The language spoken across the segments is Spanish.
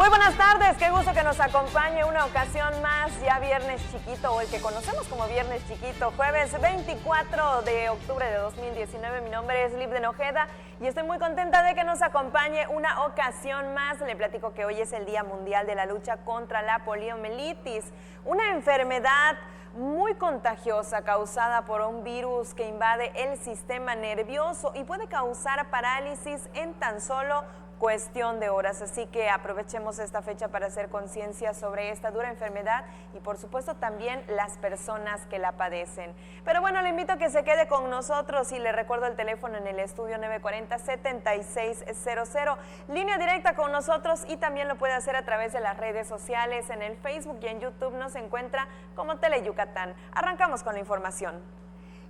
Muy buenas tardes, qué gusto que nos acompañe una ocasión más, ya Viernes Chiquito, o el que conocemos como Viernes Chiquito, jueves 24 de octubre de 2019. Mi nombre es Libden Ojeda y estoy muy contenta de que nos acompañe una ocasión más. Le platico que hoy es el Día Mundial de la Lucha contra la Poliomielitis, una enfermedad muy contagiosa causada por un virus que invade el sistema nervioso y puede causar parálisis en tan solo cuestión de horas, así que aprovechemos esta fecha para hacer conciencia sobre esta dura enfermedad y por supuesto también las personas que la padecen. Pero bueno, le invito a que se quede con nosotros y le recuerdo el teléfono en el estudio 940-7600, línea directa con nosotros, y también lo puede hacer a través de las redes sociales. En el Facebook y en YouTube nos encuentra como Teleyucatán. Arrancamos con la información.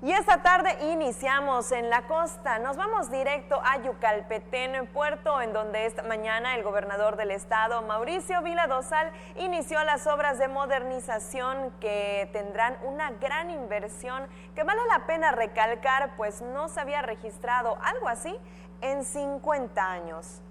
Y esta tarde iniciamos en la costa, nos vamos directo a Yucalpetén, puerto en donde esta mañana el gobernador del estado, Mauricio Vila Dosal, inició las obras de modernización que tendrán una gran inversión que vale la pena recalcar, pues no se había registrado algo así en 50 años.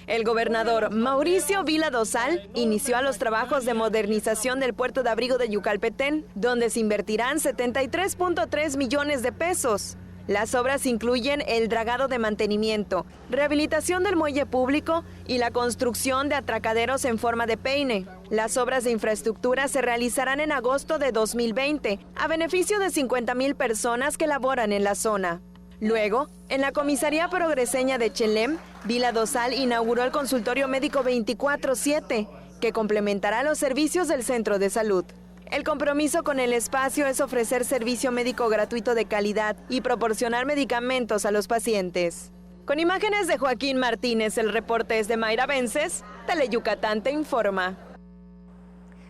El gobernador Mauricio Vila Dosal inició los trabajos de modernización del puerto de abrigo de Yucalpetén, donde se invertirán 73.3 millones de pesos. Las obras incluyen el dragado de mantenimiento, rehabilitación del muelle público y la construcción de atracaderos en forma de peine. Las obras de infraestructura se realizarán en agosto de 2020, a beneficio de 50,000 personas que laboran en la zona. Luego, en la comisaría progreseña de Chelem, Vila Dosal inauguró el consultorio médico 24/7, que complementará los servicios del centro de salud. El compromiso con el espacio es ofrecer servicio médico gratuito de calidad y proporcionar medicamentos a los pacientes. Con imágenes de Joaquín Martínez, el reporte es de Mayra Vences, Teleyucatán te informa.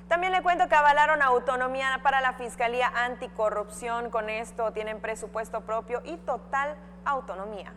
También le cuento que avalaron autonomía para la Fiscalía Anticorrupción. Con esto tienen presupuesto propio y total autonomía.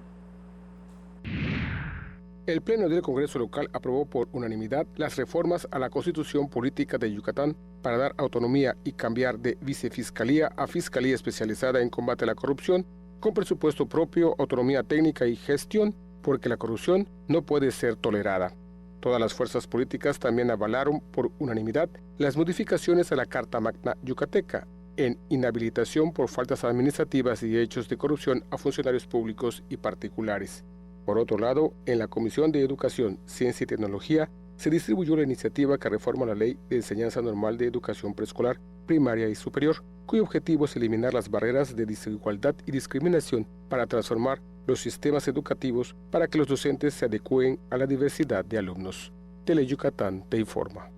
El Pleno del Congreso local aprobó por unanimidad las reformas a la Constitución Política de Yucatán para dar autonomía y cambiar de Vicefiscalía a Fiscalía Especializada en Combate a la Corrupción, con presupuesto propio, autonomía técnica y gestión, porque la corrupción no puede ser tolerada. Todas las fuerzas políticas también avalaron por unanimidad las modificaciones a la Carta Magna Yucateca en inhabilitación por faltas administrativas y hechos de corrupción a funcionarios públicos y particulares. Por otro lado, en la Comisión de Educación, Ciencia y Tecnología se distribuyó la iniciativa que reforma la Ley de Enseñanza Normal de Educación Preescolar, Primaria y Superior, cuyo objetivo es eliminar las barreras de desigualdad y discriminación para transformar los sistemas educativos para que los docentes se adecúen a la diversidad de alumnos. Teleyucatán te informa.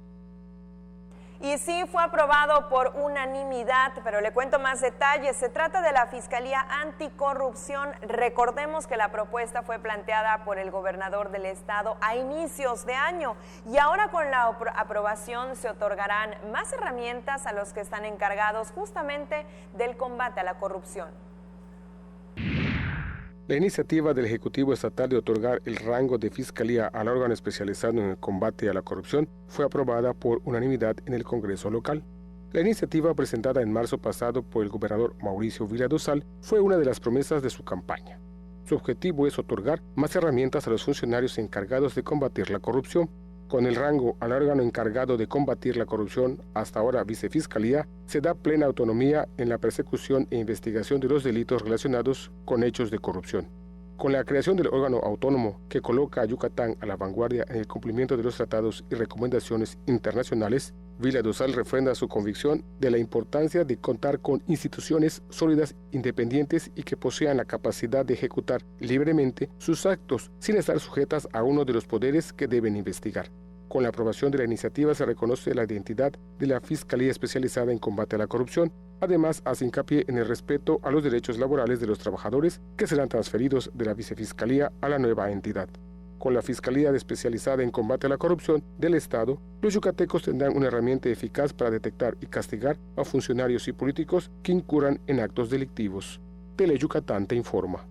Y sí, fue aprobado por unanimidad, pero le cuento más detalles. Se trata de la Fiscalía Anticorrupción. Recordemos que la propuesta fue planteada por el gobernador del estado a inicios de año y ahora con la aprobación se otorgarán más herramientas a los que están encargados justamente del combate a la corrupción. La iniciativa del Ejecutivo Estatal de otorgar el rango de fiscalía al órgano especializado en el combate a la corrupción fue aprobada por unanimidad en el Congreso local. La iniciativa presentada en marzo pasado por el gobernador Mauricio Vila Dosal fue una de las promesas de su campaña. Su objetivo es otorgar más herramientas a los funcionarios encargados de combatir la corrupción. Con el rango al órgano encargado de combatir la corrupción, hasta ahora Vicefiscalía, se da plena autonomía en la persecución e investigación de los delitos relacionados con hechos de corrupción. Con la creación del órgano autónomo que coloca a Yucatán a la vanguardia en el cumplimiento de los tratados y recomendaciones internacionales, Vila Dosal refrenda su convicción de la importancia de contar con instituciones sólidas, independientes y que posean la capacidad de ejecutar libremente sus actos sin estar sujetas a uno de los poderes que deben investigar. Con la aprobación de la iniciativa se reconoce la identidad de la Fiscalía Especializada en Combate a la Corrupción. Además, hace hincapié en el respeto a los derechos laborales de los trabajadores que serán transferidos de la Vicefiscalía a la nueva entidad. Con la Fiscalía Especializada en Combate a la Corrupción del Estado, los yucatecos tendrán una herramienta eficaz para detectar y castigar a funcionarios y políticos que incurran en actos delictivos. Teleyucatán te informa.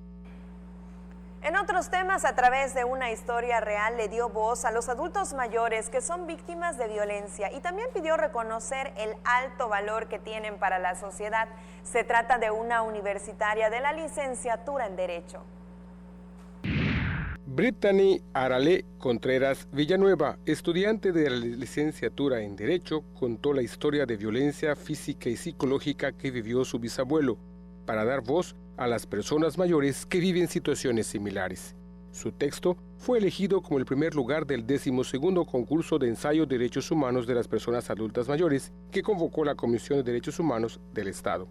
En otros temas, a través de una historia real, le dio voz a los adultos mayores que son víctimas de violencia y también pidió reconocer el alto valor que tienen para la sociedad. Se trata de una universitaria de la licenciatura en Derecho. Brittany Arale Contreras Villanueva, estudiante de la licenciatura en Derecho, contó la historia de violencia física y psicológica que vivió su bisabuelo, para dar voz a las personas mayores que viven situaciones similares. Su texto fue elegido como el primer lugar del 12º concurso de ensayo de derechos humanos de las personas adultas mayores que convocó la Comisión de Derechos Humanos del Estado.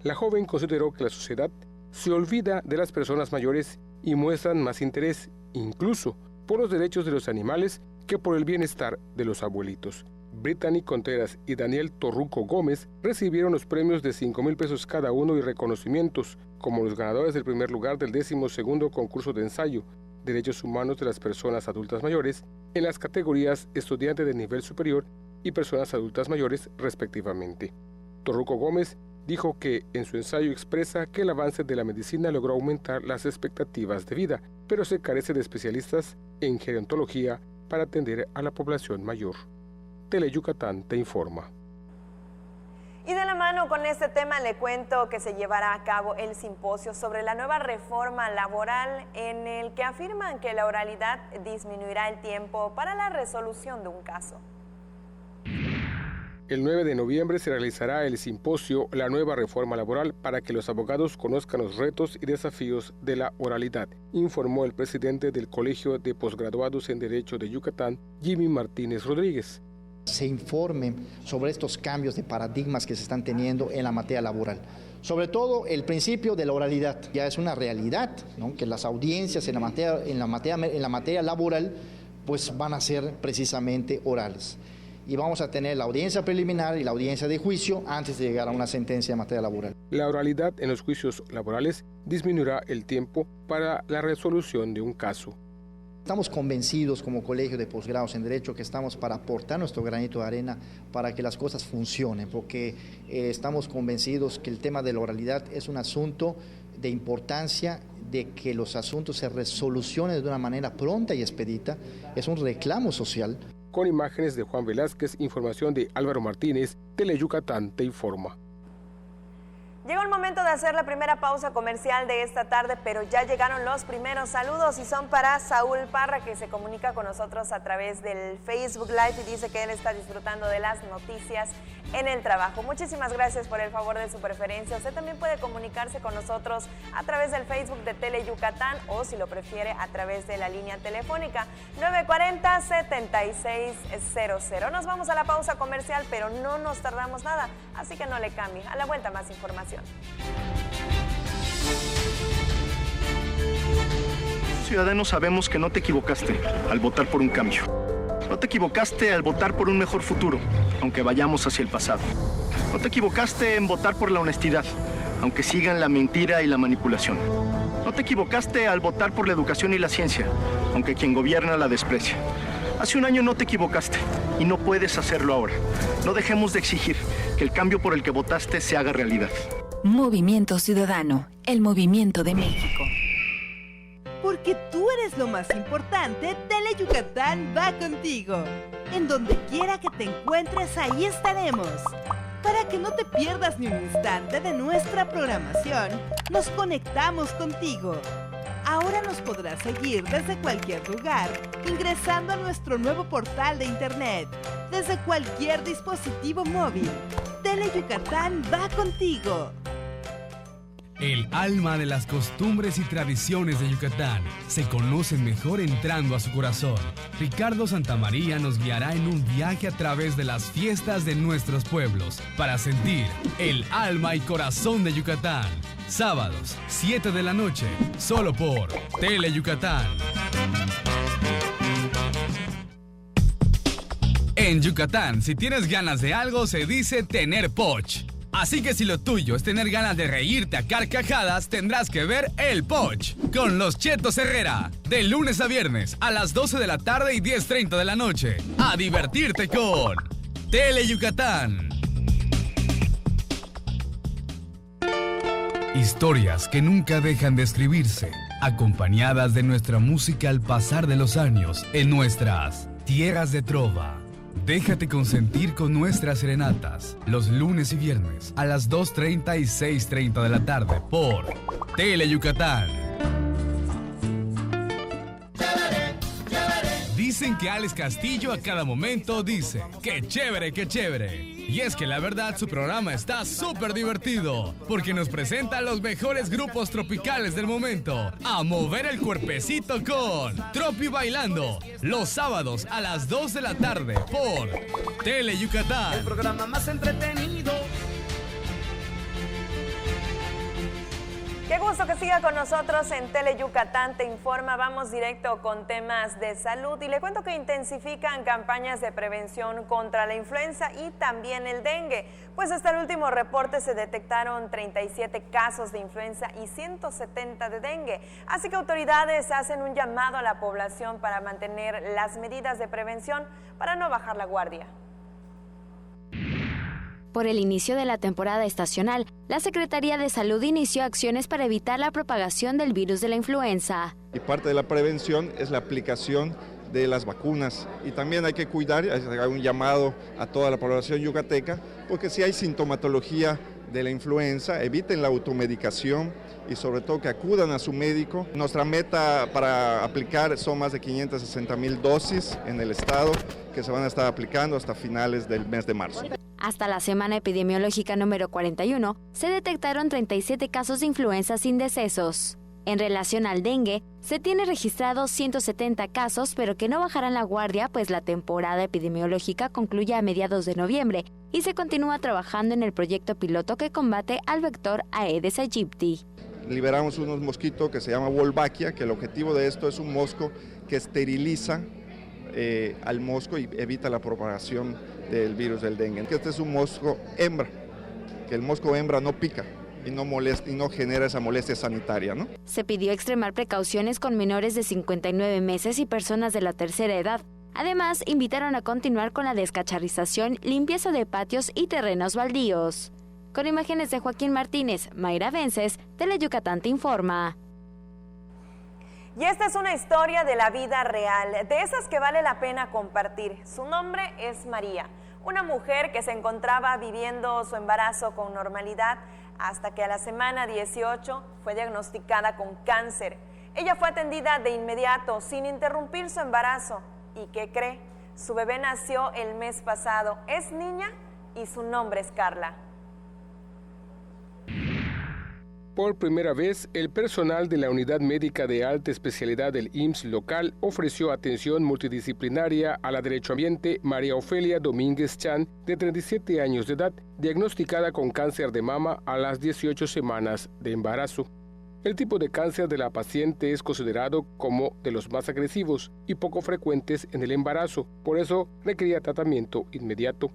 La joven consideró que la sociedad se olvida de las personas mayores y muestran más interés, incluso por los derechos de los animales, que por el bienestar de los abuelitos. Brittany Contreras y Daniel Torruco Gómez recibieron los premios de 5,000 pesos cada uno y reconocimientos como los ganadores del primer lugar del 12º concurso de ensayo Derechos Humanos de las Personas Adultas Mayores en las categorías Estudiante de Nivel Superior y Personas Adultas Mayores, respectivamente. Torruco Gómez dijo que en su ensayo expresa que el avance de la medicina logró aumentar las expectativas de vida, pero se carece de especialistas en gerontología para atender a la población mayor. Teleyucatán te informa. Y de la mano con este tema le cuento que se llevará a cabo el simposio sobre la nueva reforma laboral, en el que afirman que la oralidad disminuirá el tiempo para la resolución de un caso. El 9 de noviembre se realizará el simposio La nueva reforma laboral para que los abogados conozcan los retos y desafíos de la oralidad, informó el presidente del Colegio de Posgraduados en Derecho de Yucatán, Jimmy Martínez Rodríguez. Se informe sobre estos cambios de paradigmas que se están teniendo en la materia laboral. Sobre todo el principio de la oralidad. Ya es una realidad, ¿no? Que las audiencias en la materia laboral pues van a ser precisamente orales. Y vamos a tener la audiencia preliminar y la audiencia de juicio antes de llegar a una sentencia en materia laboral. La oralidad en los juicios laborales disminuirá el tiempo para la resolución de un caso. Estamos convencidos como Colegio de Posgrados en Derecho que estamos para aportar nuestro granito de arena para que las cosas funcionen, porque estamos convencidos que el tema de la oralidad es un asunto de importancia, de que los asuntos se resolucionen de una manera pronta y expedita, es un reclamo social. Con imágenes de Juan Velázquez, información de Álvaro Martínez, Teleyucatán te informa. Llegó el momento de hacer la primera pausa comercial de esta tarde, pero ya llegaron los primeros saludos y son para Saúl Parra, que se comunica con nosotros a través del Facebook Live y dice que él está disfrutando de las noticias en el trabajo. Muchísimas gracias por el favor de su preferencia. Usted también puede comunicarse con nosotros a través del Facebook de Teleyucatán o, si lo prefiere, a través de la línea telefónica 940-7600. Nos vamos a la pausa comercial, pero no nos tardamos nada, así que no le cambie. A la vuelta, más información. Ciudadanos, sabemos que no te equivocaste al votar por un cambio. No te equivocaste al votar por un mejor futuro, aunque vayamos hacia el pasado. No te equivocaste en votar por la honestidad, aunque sigan la mentira y la manipulación. No te equivocaste al votar por la educación y la ciencia, aunque quien gobierna la desprecia. Hace un año no te equivocaste y no puedes hacerlo ahora. No dejemos de exigir que el cambio por el que votaste se haga realidad. Movimiento Ciudadano, el movimiento de México. Porque tú eres lo más importante, Teleyucatán va contigo. En donde quiera que te encuentres, ahí estaremos. Para que no te pierdas ni un instante de nuestra programación, nos conectamos contigo. Ahora nos podrás seguir desde cualquier lugar, ingresando a nuestro nuevo portal de internet, desde cualquier dispositivo móvil. Teleyucatán va contigo. El alma de las costumbres y tradiciones de Yucatán se conocen mejor entrando a su corazón. Ricardo Santamaría nos guiará en un viaje a través de las fiestas de nuestros pueblos para sentir el alma y corazón de Yucatán. Sábados, 7 de la noche, solo por Teleyucatán. En Yucatán, si tienes ganas de algo, se dice tener poch. Así que si lo tuyo es tener ganas de reírte a carcajadas, tendrás que ver El Poch con los Chetos Herrera. De lunes a viernes a las 12 de la tarde y 10:30 de la noche. A divertirte con Teleyucatán. Historias que nunca dejan de escribirse, acompañadas de nuestra música al pasar de los años en nuestras tierras de trova. Déjate consentir con nuestras serenatas, los lunes y viernes a las 2:30 y 6:30 de la tarde por Teleyucatán. Dicen que Alex Castillo a cada momento dice, ¡qué chévere, qué chévere! Y es que la verdad su programa está súper divertido, porque nos presenta a los mejores grupos tropicales del momento, a mover el cuerpecito con Tropi Bailando, los sábados a las 2 de la tarde por Tele Yucatán. El programa más entretenido. Qué gusto que siga con nosotros en Tele Yucatán Te Informa. Vamos directo con temas de salud y le cuento que intensifican campañas de prevención contra la influenza y también el dengue. Pues hasta el último reporte se detectaron 37 casos de influenza y 170 de dengue. Así que autoridades hacen un llamado a la población para mantener las medidas de prevención para no bajar la guardia. Por el inicio de la temporada estacional, la Secretaría de Salud inició acciones para evitar la propagación del virus de la influenza. Y parte de la prevención es la aplicación de las vacunas. Y también hay que cuidar, hay un llamado a toda la población yucateca, porque si hay sintomatología de la influenza, eviten la automedicación y sobre todo que acudan a su médico. Nuestra meta para aplicar son más de 560,000 dosis en el estado que se van a estar aplicando hasta finales del mes de marzo. Hasta la semana epidemiológica número 41, se detectaron 37 casos de influenza sin decesos. En relación al dengue, se tiene registrados 170 casos, pero que no bajarán la guardia, pues la temporada epidemiológica concluye a mediados de noviembre y se continúa trabajando en el proyecto piloto que combate al vector Aedes aegypti. Liberamos unos mosquitos que se llama Wolbachia, que el objetivo de esto es un mosco que esteriliza al mosco y evita la propagación del virus del dengue. Este es un mosco hembra, que el mosco hembra no pica y no molesta y no genera esa molestia sanitaria, ¿no? Se pidió extremar precauciones con menores de 59 meses y personas de la tercera edad. Además, invitaron a continuar con la descacharrización, limpieza de patios y terrenos baldíos. Con imágenes de Joaquín Martínez, Mayra Vences, Tele Yucatán Te Informa. Y esta es una historia de la vida real, de esas que vale la pena compartir. Su nombre es María, una mujer que se encontraba viviendo su embarazo con normalidad hasta que a la semana 18 fue diagnosticada con cáncer. Ella fue atendida de inmediato, sin interrumpir su embarazo. ¿Y qué cree? Su bebé nació el mes pasado, es niña y su nombre es Carla. Por primera vez, el personal de la Unidad Médica de Alta Especialidad del IMSS local ofreció atención multidisciplinaria a la derechohabiente María Ofelia Domínguez Chan, de 37 años de edad, diagnosticada con cáncer de mama a las 18 semanas de embarazo. El tipo de cáncer de la paciente es considerado como de los más agresivos y poco frecuentes en el embarazo, por eso requería tratamiento inmediato.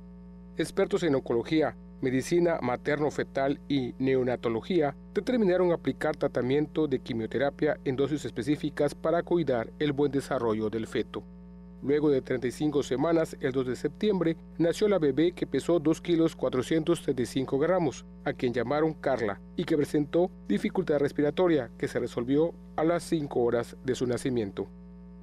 Expertos en oncología, medicina materno-fetal y neonatología determinaron aplicar tratamiento de quimioterapia en dosis específicas para cuidar el buen desarrollo del feto. Luego de 35 semanas, el 2 de septiembre, nació la bebé que pesó 2 kilos 435 gramos, a quien llamaron Carla, y que presentó dificultad respiratoria que se resolvió a las 5 horas de su nacimiento.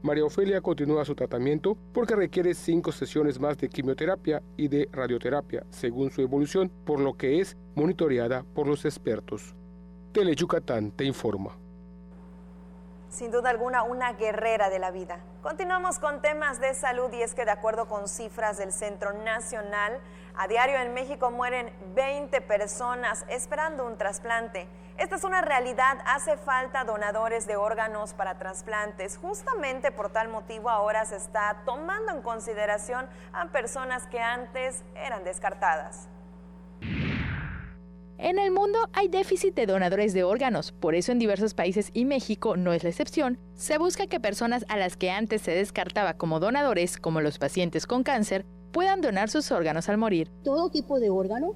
María Ofelia continúa su tratamiento porque requiere 5 sesiones más de quimioterapia y de radioterapia, según su evolución, por lo que es monitoreada por los expertos. Tele Yucatán Te Informa. Sin duda alguna, una guerrera de la vida. Continuamos con temas de salud y es que de acuerdo con cifras del Centro Nacional, a diario en México mueren 20 personas esperando un trasplante. Esta es una realidad, hace falta donadores de órganos para trasplantes. Justamente por tal motivo ahora se está tomando en consideración a personas que antes eran descartadas. En el mundo hay déficit de donadores de órganos, por eso en diversos países, y México no es la excepción, se busca que personas a las que antes se descartaba como donadores, como los pacientes con cáncer, puedan donar sus órganos al morir. Todo tipo de órgano,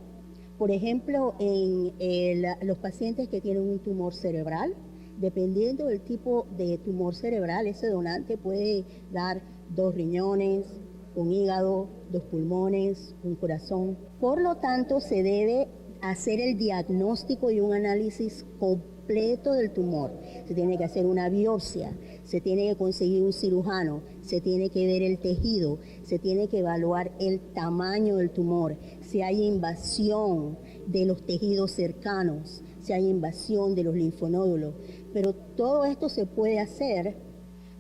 por ejemplo, en los pacientes que tienen un tumor cerebral, dependiendo del tipo de tumor cerebral, ese donante puede dar 2 riñones, un hígado, 2 pulmones, un corazón. Por lo tanto, se debe hacer el diagnóstico y un análisis completo del tumor. Se tiene que hacer una biopsia, se tiene que conseguir un cirujano, se tiene que ver el tejido, se tiene que evaluar el tamaño del tumor, si hay invasión de los tejidos cercanos, si hay invasión de los linfonódulos. Pero todo esto se puede hacer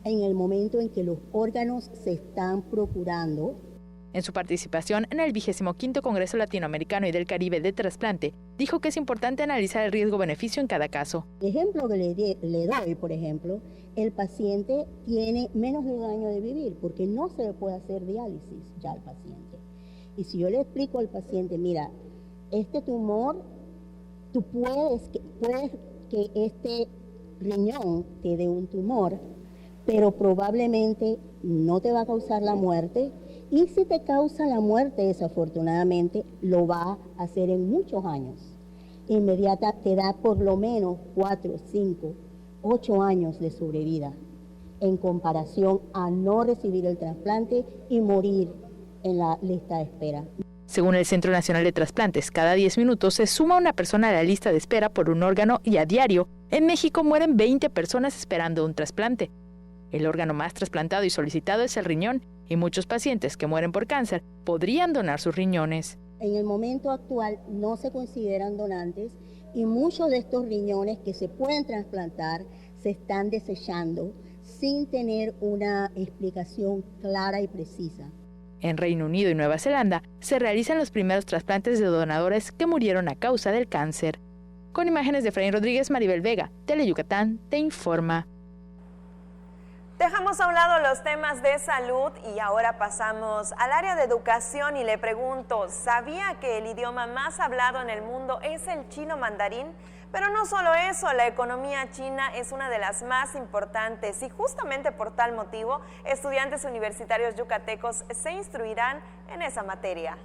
en el momento en que los órganos se están procurando. En su participación en el 25º Congreso Latinoamericano y del Caribe de Trasplante, dijo que es importante analizar el riesgo-beneficio en cada caso. El ejemplo que le doy, por ejemplo, el paciente tiene menos de 1 año de vivir porque no se le puede hacer diálisis ya al paciente. Y si yo le explico al paciente, mira, este tumor, tú puedes que este riñón te dé un tumor, pero probablemente no te va a causar la muerte. Y si te causa la muerte, desafortunadamente, lo va a hacer en muchos años. Inmediata te da por lo menos 4, 5, 8 años de sobrevida en comparación a no recibir el trasplante y morir en la lista de espera. Según el Centro Nacional de Trasplantes, cada 10 minutos se suma una persona a la lista de espera por un órgano y a diario, en México mueren 20 personas esperando un trasplante. El órgano más trasplantado y solicitado es el riñón, y muchos pacientes que mueren por cáncer podrían donar sus riñones. En el momento actual no se consideran donantes y muchos de estos riñones que se pueden trasplantar se están desechando sin tener una explicación clara y precisa. En Reino Unido y Nueva Zelanda se realizan los primeros trasplantes de donadores que murieron a causa del cáncer. Con imágenes de Efraín Rodríguez, Maribel Vega, Teleyucatán te informa. Dejamos a un lado los temas de salud y ahora pasamos al área de educación y le pregunto, ¿sabía que el idioma más hablado en el mundo es el chino mandarín? Pero no solo eso, la economía china es una de las más importantes y justamente por tal motivo, estudiantes universitarios yucatecos se instruirán en esa materia.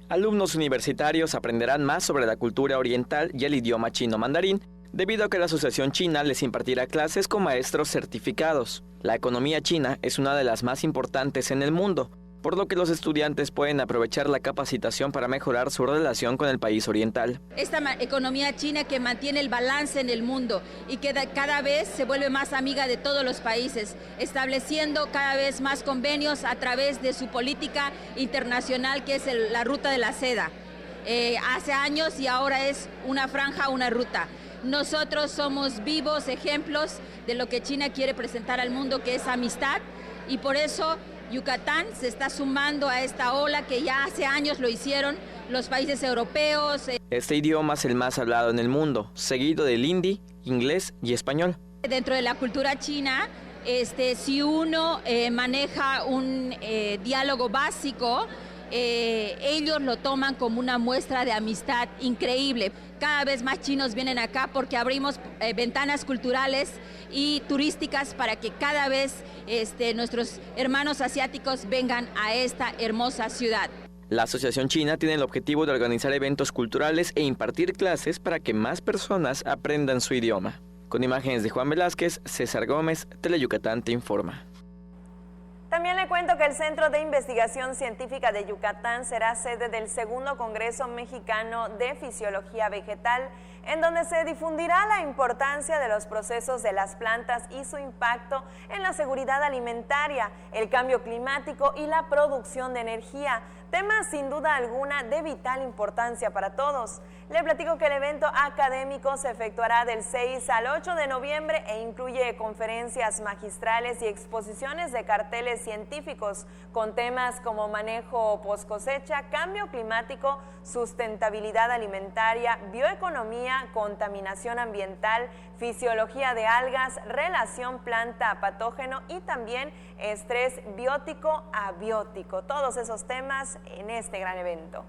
Alumnos universitarios aprenderán más sobre la cultura oriental y el idioma chino mandarín, debido a que la Asociación China les impartirá clases con maestros certificados. La economía china es una de las más importantes en el mundo, por lo que los estudiantes pueden aprovechar la capacitación para mejorar su relación con el país oriental. Esta economía china que mantiene el balance en el mundo y que cada vez se vuelve más amiga de todos los países, estableciendo cada vez más convenios a través de su política internacional que es la ruta de la seda. Hace años y ahora es una franja, una ruta. Nosotros somos vivos ejemplos de lo que China quiere presentar al mundo, que es amistad, y por eso Yucatán se está sumando a esta ola que ya hace años lo hicieron los países europeos. Este idioma es el más hablado en el mundo, seguido del hindi, inglés y español. Dentro de la cultura china, si uno maneja un diálogo básico, ellos lo toman como una muestra de amistad increíble. Cada vez más chinos vienen acá porque abrimos ventanas culturales y turísticas para que cada vez nuestros hermanos asiáticos vengan a esta hermosa ciudad. La Asociación China tiene el objetivo de organizar eventos culturales e impartir clases para que más personas aprendan su idioma. Con imágenes de Juan Velázquez, César Gómez, Teleyucatán te informa. También le cuento que el Centro de Investigación Científica de Yucatán será sede del segundo Congreso Mexicano de Fisiología Vegetal, en donde se difundirá la importancia de los procesos de las plantas y su impacto en la seguridad alimentaria, el cambio climático y la producción de energía, temas sin duda alguna de vital importancia para todos. Le platico que el evento académico se efectuará del 6 al 8 de noviembre e incluye conferencias magistrales y exposiciones de carteles científicos con temas como manejo post cosecha, cambio climático, sustentabilidad alimentaria, bioeconomía, contaminación ambiental, fisiología de algas, relación planta-patógeno y también estrés biótico-abiótico. Todos esos temas en este gran evento.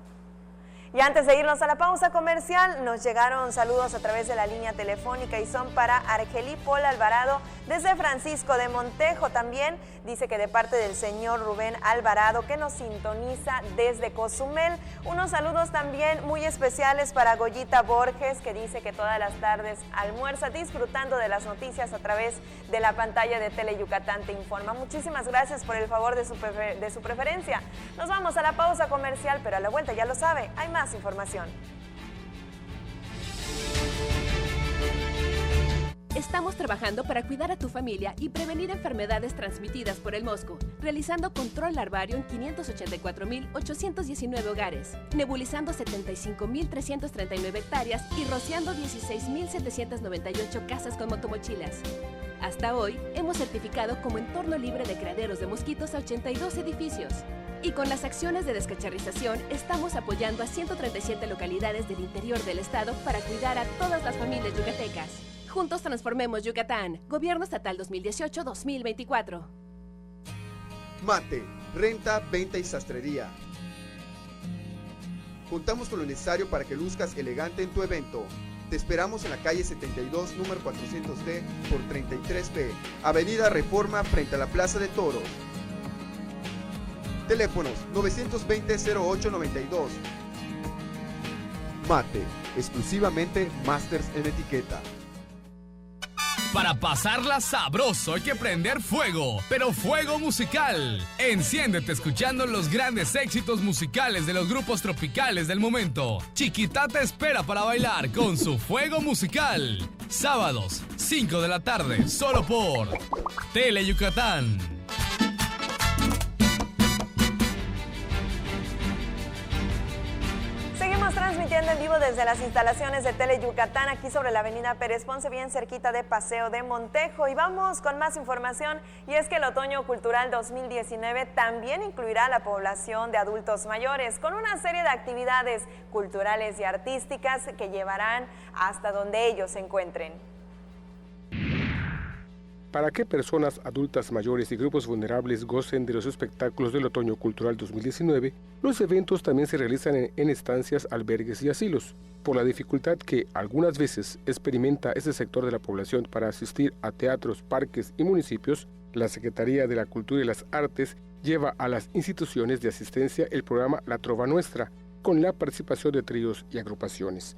Y antes de irnos a la pausa comercial, nos llegaron saludos a través de la línea telefónica y son para Argelí Paul Alvarado desde Francisco de Montejo. También dice que de parte del señor Rubén Alvarado que nos sintoniza desde Cozumel. Unos saludos también muy especiales para Goyita Borges, que dice que todas las tardes almuerza disfrutando de las noticias a través de la pantalla de Teleyucatán te informa. Muchísimas gracias por el favor de su preferencia. Nos vamos a la pausa comercial, pero a la vuelta ya lo sabe, hay más información. Estamos trabajando para cuidar a tu familia y prevenir enfermedades transmitidas por el mosco, realizando control larvario en 584.819 hogares, nebulizando 75.339 hectáreas y rociando 16.798 casas con motomochilas. Hasta hoy, hemos certificado como entorno libre de criaderos de mosquitos a 82 edificios. Y con las acciones de descacharrización, estamos apoyando a 137 localidades del interior del estado para cuidar a todas las familias yucatecas. Juntos transformemos Yucatán. Gobierno Estatal 2018-2024. Mate, renta, venta y sastrería. Contamos con lo necesario para que luzcas elegante en tu evento. Te esperamos en la calle 72, número 400D por 33B, Avenida Reforma frente a la Plaza de Toros. Teléfonos 920-0892. Mate, exclusivamente Masters en etiqueta. Para pasarla sabroso hay que prender fuego, pero fuego musical. Enciéndete escuchando los grandes éxitos musicales de los grupos tropicales del momento. Chiquitá te espera para bailar con su fuego musical. Sábados, 5 de la tarde, solo por Tele Yucatán. Seguimos transmitiendo en vivo desde las instalaciones de Tele Yucatán, aquí sobre la avenida Pérez Ponce, bien cerquita de Paseo de Montejo. Y vamos con más información, y es que el Otoño Cultural 2019 también incluirá a la población de adultos mayores, con una serie de actividades culturales y artísticas que llevarán hasta donde ellos se encuentren. Para que personas adultas mayores y grupos vulnerables gocen de los espectáculos del Otoño Cultural 2019, los eventos también se realizan en estancias, albergues y asilos. Por la dificultad que algunas veces experimenta ese sector de la población para asistir a teatros, parques y municipios, la Secretaría de la Cultura y las Artes lleva a las instituciones de asistencia el programa La Trova Nuestra, con la participación de tríos y agrupaciones.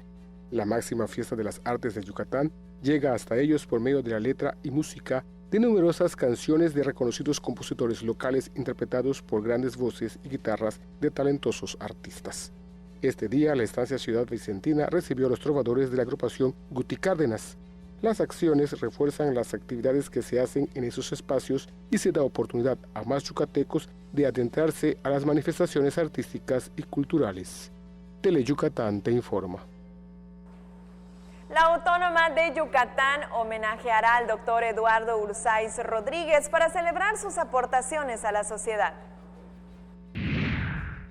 La máxima fiesta de las artes de Yucatán llega hasta ellos por medio de la letra y música de numerosas canciones de reconocidos compositores locales interpretados por grandes voces y guitarras de talentosos artistas. Este día, la estancia Ciudad Vicentina recibió a los trovadores de la agrupación Guti Cárdenas. Las acciones refuerzan las actividades que se hacen en esos espacios y se da oportunidad a más yucatecos de adentrarse a las manifestaciones artísticas y culturales. Tele Yucatán te informa. La Autónoma de Yucatán homenajeará al doctor Eduardo Urzáiz Rodríguez para celebrar sus aportaciones a la sociedad.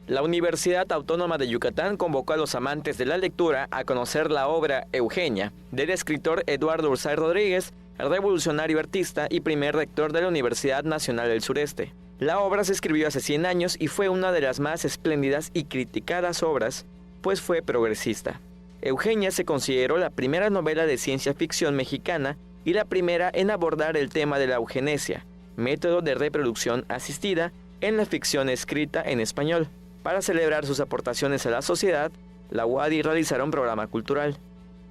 La Universidad Autónoma de Yucatán convocó a los amantes de la lectura a conocer la obra Eugenia, del escritor Eduardo Urzáiz Rodríguez, revolucionario artista y primer rector de la Universidad Nacional del Sureste. La obra se escribió hace 100 años y fue una de las más espléndidas y criticadas obras, pues fue progresista. Eugenia se consideró la primera novela de ciencia ficción mexicana y la primera en abordar el tema de la eugenesia, método de reproducción asistida en la ficción escrita en español. Para celebrar sus aportaciones a la sociedad, la UADY realizará un programa cultural.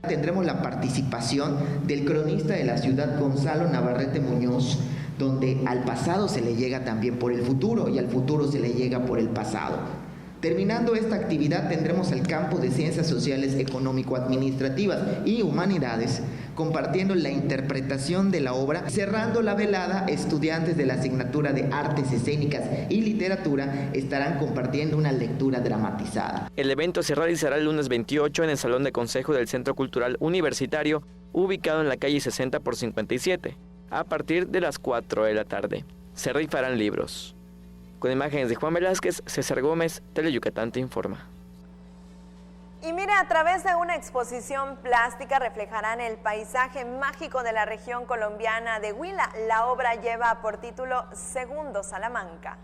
Tendremos la participación del cronista de la ciudad, Gonzalo Navarrete Muñoz, donde al pasado se le llega también por el futuro y al futuro se le llega por el pasado. Terminando esta actividad tendremos el campo de Ciencias Sociales, Económico-Administrativas y Humanidades, compartiendo la interpretación de la obra. Cerrando la velada, estudiantes de la asignatura de Artes Escénicas y Literatura estarán compartiendo una lectura dramatizada. El evento se realizará el lunes 28 en el Salón de Consejo del Centro Cultural Universitario, ubicado en la calle 60 por 57, a partir de las 4 de la tarde. Se rifarán libros. Con imágenes de Juan Velázquez, César Gómez, Tele Yucatán te informa. Y mira, a través de una exposición plástica reflejarán el paisaje mágico de la región colombiana de Huila. La obra lleva por título Segundo Salamanca.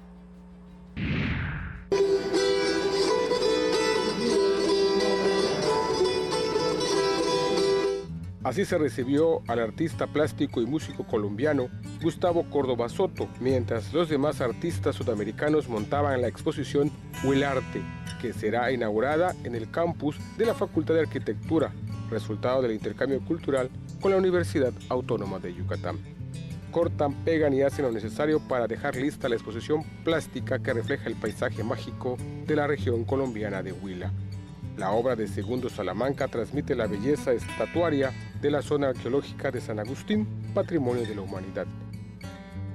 Así se recibió al artista plástico y músico colombiano Gustavo Córdoba Soto, mientras los demás artistas sudamericanos montaban la exposición Huilarte, que será inaugurada en el campus de la Facultad de Arquitectura, resultado del intercambio cultural con la Universidad Autónoma de Yucatán. Cortan, pegan y hacen lo necesario para dejar lista la exposición plástica que refleja el paisaje mágico de la región colombiana de Huila. La obra de Segundo Salamanca transmite la belleza estatuaria de la zona arqueológica de San Agustín, Patrimonio de la Humanidad.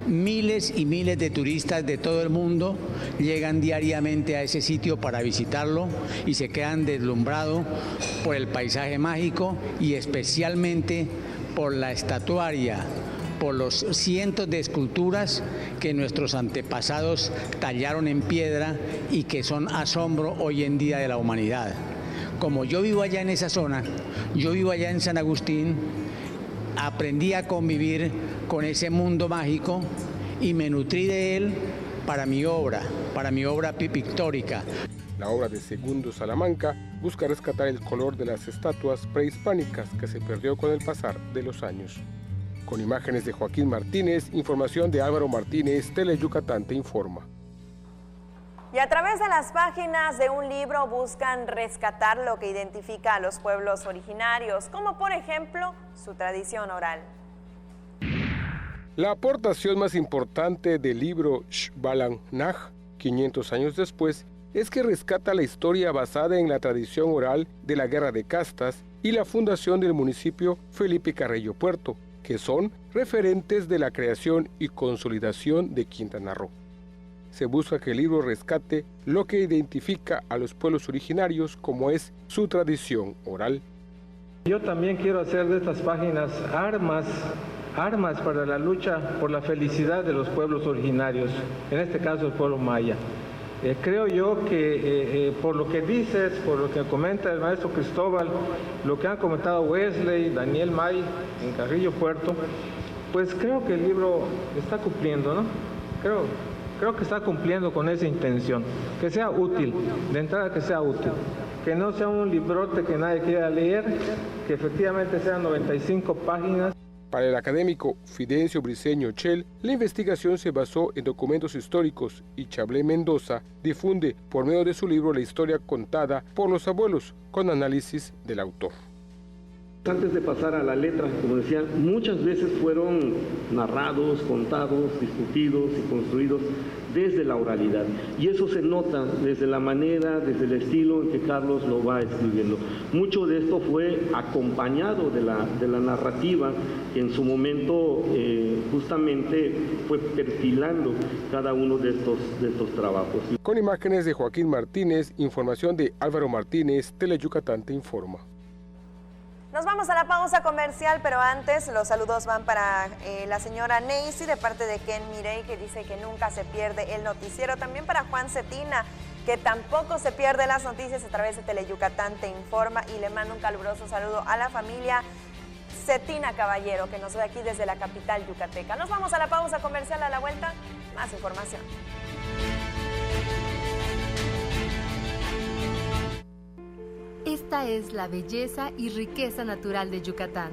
Miles y miles de turistas de todo el mundo llegan diariamente a ese sitio para visitarlo y se quedan deslumbrados por el paisaje mágico y especialmente por la estatuaria, por los cientos de esculturas que nuestros antepasados tallaron en piedra y que son asombro hoy en día de la humanidad. Como yo vivo allá en esa zona, yo vivo allá en San Agustín, aprendí a convivir con ese mundo mágico y me nutrí de él para mi obra pictórica. La obra de Segundo Salamanca busca rescatar el color de las estatuas prehispánicas que se perdió con el pasar de los años. Con imágenes de Joaquín Martínez, información de Álvaro Martínez, Teleyucatán te informa. Y a través de las páginas de un libro buscan rescatar lo que identifica a los pueblos originarios, como por ejemplo su tradición oral. La aportación más importante del libro Xbalan Naj, 500 años después, es que rescata la historia basada en la tradición oral de la Guerra de Castas y la fundación del municipio Felipe Carrillo Puerto, que son referentes de la creación y consolidación de Quintana Roo. Se busca que el libro rescate lo que identifica a los pueblos originarios como es su tradición oral. Yo también quiero hacer de estas páginas armas para la lucha por la felicidad de los pueblos originarios, en este caso el pueblo maya. Creo yo que por lo que dices, por lo que comenta el maestro Cristóbal, lo que han comentado Wesley, Daniel May en Carrillo Puerto, pues creo que el libro está cumpliendo, ¿no? Creo que está cumpliendo con esa intención, que sea útil, de entrada que sea útil, que no sea un librote que nadie quiera leer, que efectivamente sean 95 páginas. Para el académico Fidencio Briceño Chel, la investigación se basó en documentos históricos y Chablé Mendoza difunde por medio de su libro la historia contada por los abuelos, con análisis del autor. Antes de pasar a la letra, como decía, muchas veces fueron narrados, contados, discutidos y construidos desde la oralidad. Y eso se nota desde la manera, desde el estilo en que Carlos lo va escribiendo. Mucho de esto fue acompañado de la narrativa que en su momento justamente fue perfilando cada uno de estos trabajos. Con imágenes de Joaquín Martínez, información de Álvaro Martínez, Teleyucatán te informa. Nos vamos a la pausa comercial, pero antes los saludos van para la señora Neisy de parte de Ken Mirey, que dice que nunca se pierde el noticiero. También para Juan Cetina, que tampoco se pierde las noticias a través de Teleyucatán te informa, y le mando un caluroso saludo a la familia Cetina Caballero, que nos ve aquí desde la capital yucateca. Nos vamos a la pausa comercial, a la vuelta, más información. Esta es la belleza y riqueza natural de Yucatán.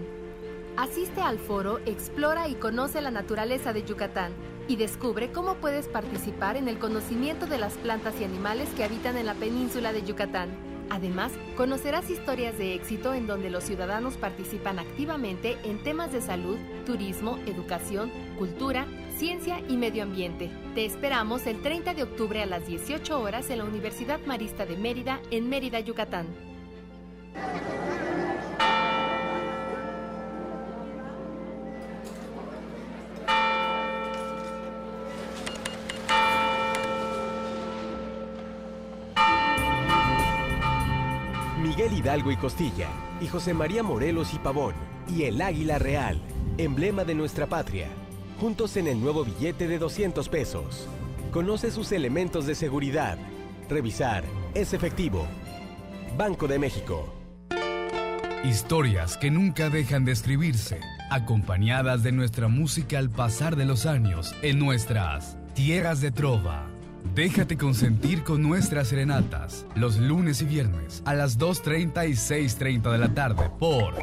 Asiste al foro, explora y conoce la naturaleza de Yucatán y descubre cómo puedes participar en el conocimiento de las plantas y animales que habitan en la península de Yucatán. Además, conocerás historias de éxito en donde los ciudadanos participan activamente en temas de salud, turismo, educación, cultura, ciencia y medio ambiente. Te esperamos el 30 de octubre a las 18 horas en la Universidad Marista de Mérida, en Mérida, Yucatán. Miguel Hidalgo y Costilla, y José María Morelos y Pavón, y el Águila Real, emblema de nuestra patria, juntos en el nuevo billete de 200 pesos. Conoce sus elementos de seguridad. Revisar es efectivo. Banco de México. Historias que nunca dejan de escribirse, acompañadas de nuestra música al pasar de los años en nuestras tierras de trova. Déjate consentir con nuestras serenatas, los lunes y viernes a las 2:30 y 6:30 de la tarde por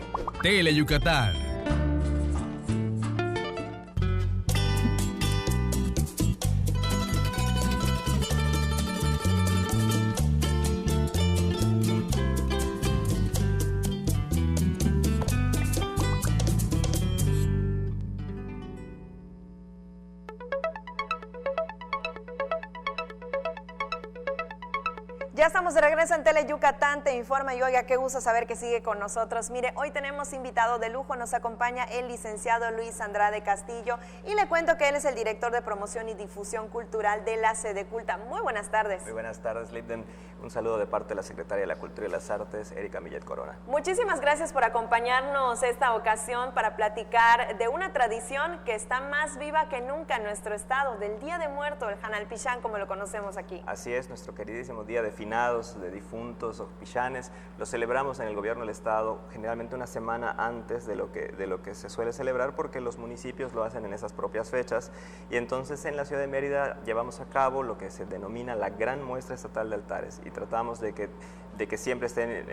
Teleyucatán. Ya Ya estamos de regreso en Tele Yucatán, te informa y oiga, qué gusto saber que sigue con nosotros. Mire, hoy tenemos invitado de lujo, nos acompaña el licenciado Luis Andrade Castillo y le cuento que él es el director de promoción y difusión cultural de la Sedeculta. Muy buenas tardes. Muy buenas tardes, Lipden. Un saludo de parte de la Secretaria de la Cultura y las Artes, Erika Millet Corona. Muchísimas gracias por acompañarnos esta ocasión para platicar de una tradición que está más viva que nunca en nuestro estado, del Día de Muertos, el Hanal Pichán, como lo conocemos aquí. Así es, nuestro queridísimo Día de Finados, de difuntos o pichanes, lo celebramos en el gobierno del estado generalmente una semana antes de lo que se suele celebrar, porque los municipios lo hacen en esas propias fechas, y entonces en la ciudad de Mérida llevamos a cabo lo que se denomina la Gran Muestra Estatal de Altares, y tratamos de que siempre estén